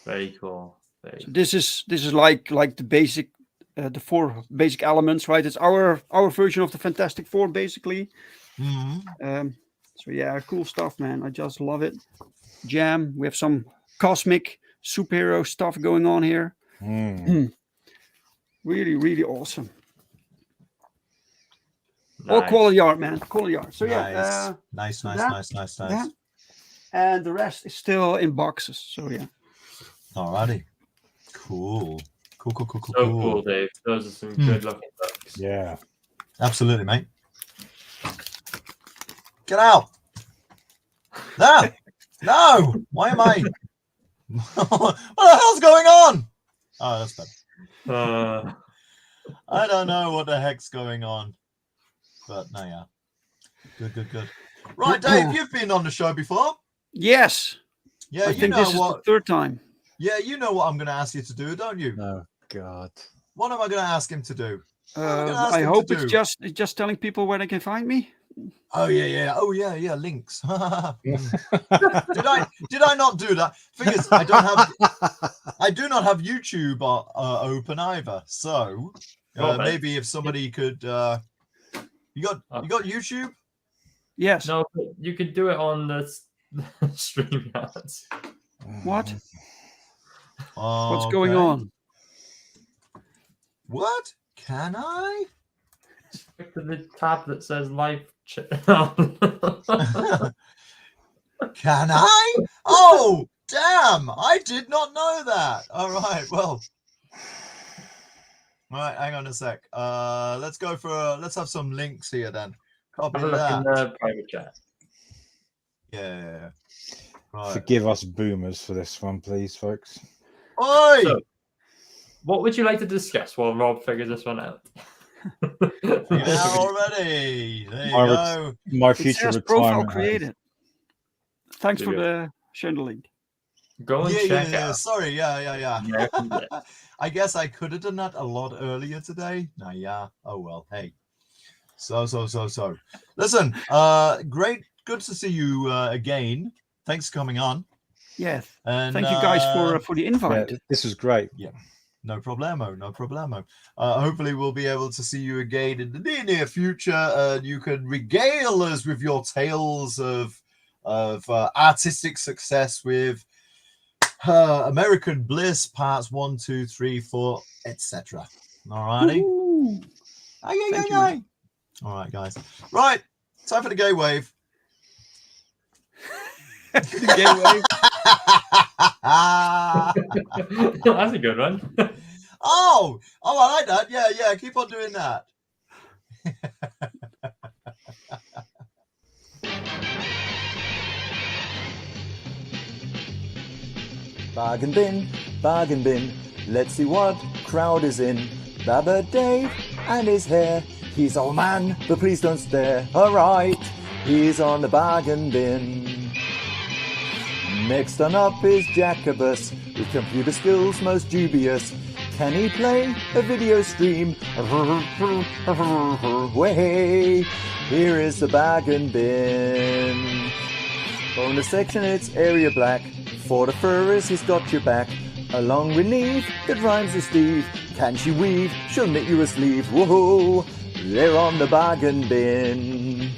Very cool. So this is like the basic, the 4 basic elements, right? It's our version of the Fantastic Four, basically. So yeah, cool stuff, man. I just love it. Jam. We have some cosmic superhero stuff going on here. Really, really awesome. Nice. All quality art, man. Quality art. So yeah, nice. Yeah. And the rest is still in boxes. So yeah. Alrighty. Cool. So cool, Dave. Those are some good looking books. Yeah. Absolutely, mate. Get out. No. Why am I? What the hell's going on? Oh, that's bad. I don't know what the heck's going on. But no, yeah. Good. Right, Dave, you've been on the show before. Yes. Yeah, I think this is the 3rd time. Yeah, you know what I'm going to ask you to do, don't you? Oh, God. What am I going to ask him to do? I hope it's just telling people where they can find me. Oh yeah. Links. Did I not do that? Thing is, I do not have YouTube open either. So maybe if somebody could, you got YouTube? Yes. No, you could do it on the stream yards. What? Oh, what's going on? What? Can I? Click to the tab that says live chat. Can I? Oh, damn! I did not know that. All right, well. All right, hang on a sec. Let's go for let's have some links here then. Copy Have a look that. in the private chat. Yeah. Right. Forgive us boomers for this one, please, folks. Oi! So, what would you like to discuss while Rob figures this one out? Yeah, already. There you go. My future retirement profile created. Thanks for the sharing the link. Go and check out. Sorry, yeah. I guess I could have done that a lot earlier today. No, yeah. Oh well. Hey. So. Listen, great. Good to see you again. Thanks for coming on. Yes. And thank you guys for the invite. Yeah, this was great. Yeah. No problemo. Hopefully we'll be able to see you again in the near future. You can regale us with your tales of artistic success with American Bliss parts 1, 2, 3, 4, etc. Alrighty. Aye. All right, guys. Right, time for the gay wave. The gay wave. That's a good one. Oh, I like that. Yeah. Keep on doing that. Bargain bin. Let's see what crowd is in. Baba Dave and his hair. He's old man, but please don't stare. Alright, he's on the bargain bin. Next on up is Jacobus, with computer skills most dubious. Can he play a video stream? Way, here is the bargain bin. Bonus section, it's area black. For the furries, he's got your back. Along with Neve, that rhymes with Steve. Can she weave? She'll knit you a sleeve. Whoa, they're on the bargain bin.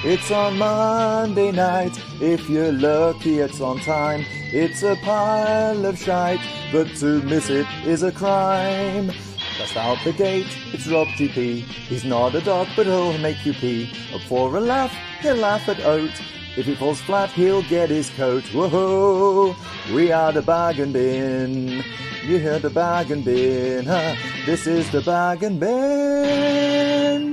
It's on Monday night. If you're lucky, it's on time. It's a pile of shite, but to miss it is a crime. Just out the gate, it's Rob GP. He's not a dog, but he'll make you pee. Up for a laugh, he'll laugh at Oat. If he falls flat, he'll get his coat. Whoa, we are the bargain bin. You hear the bargain bin, huh? This is the bargain bin.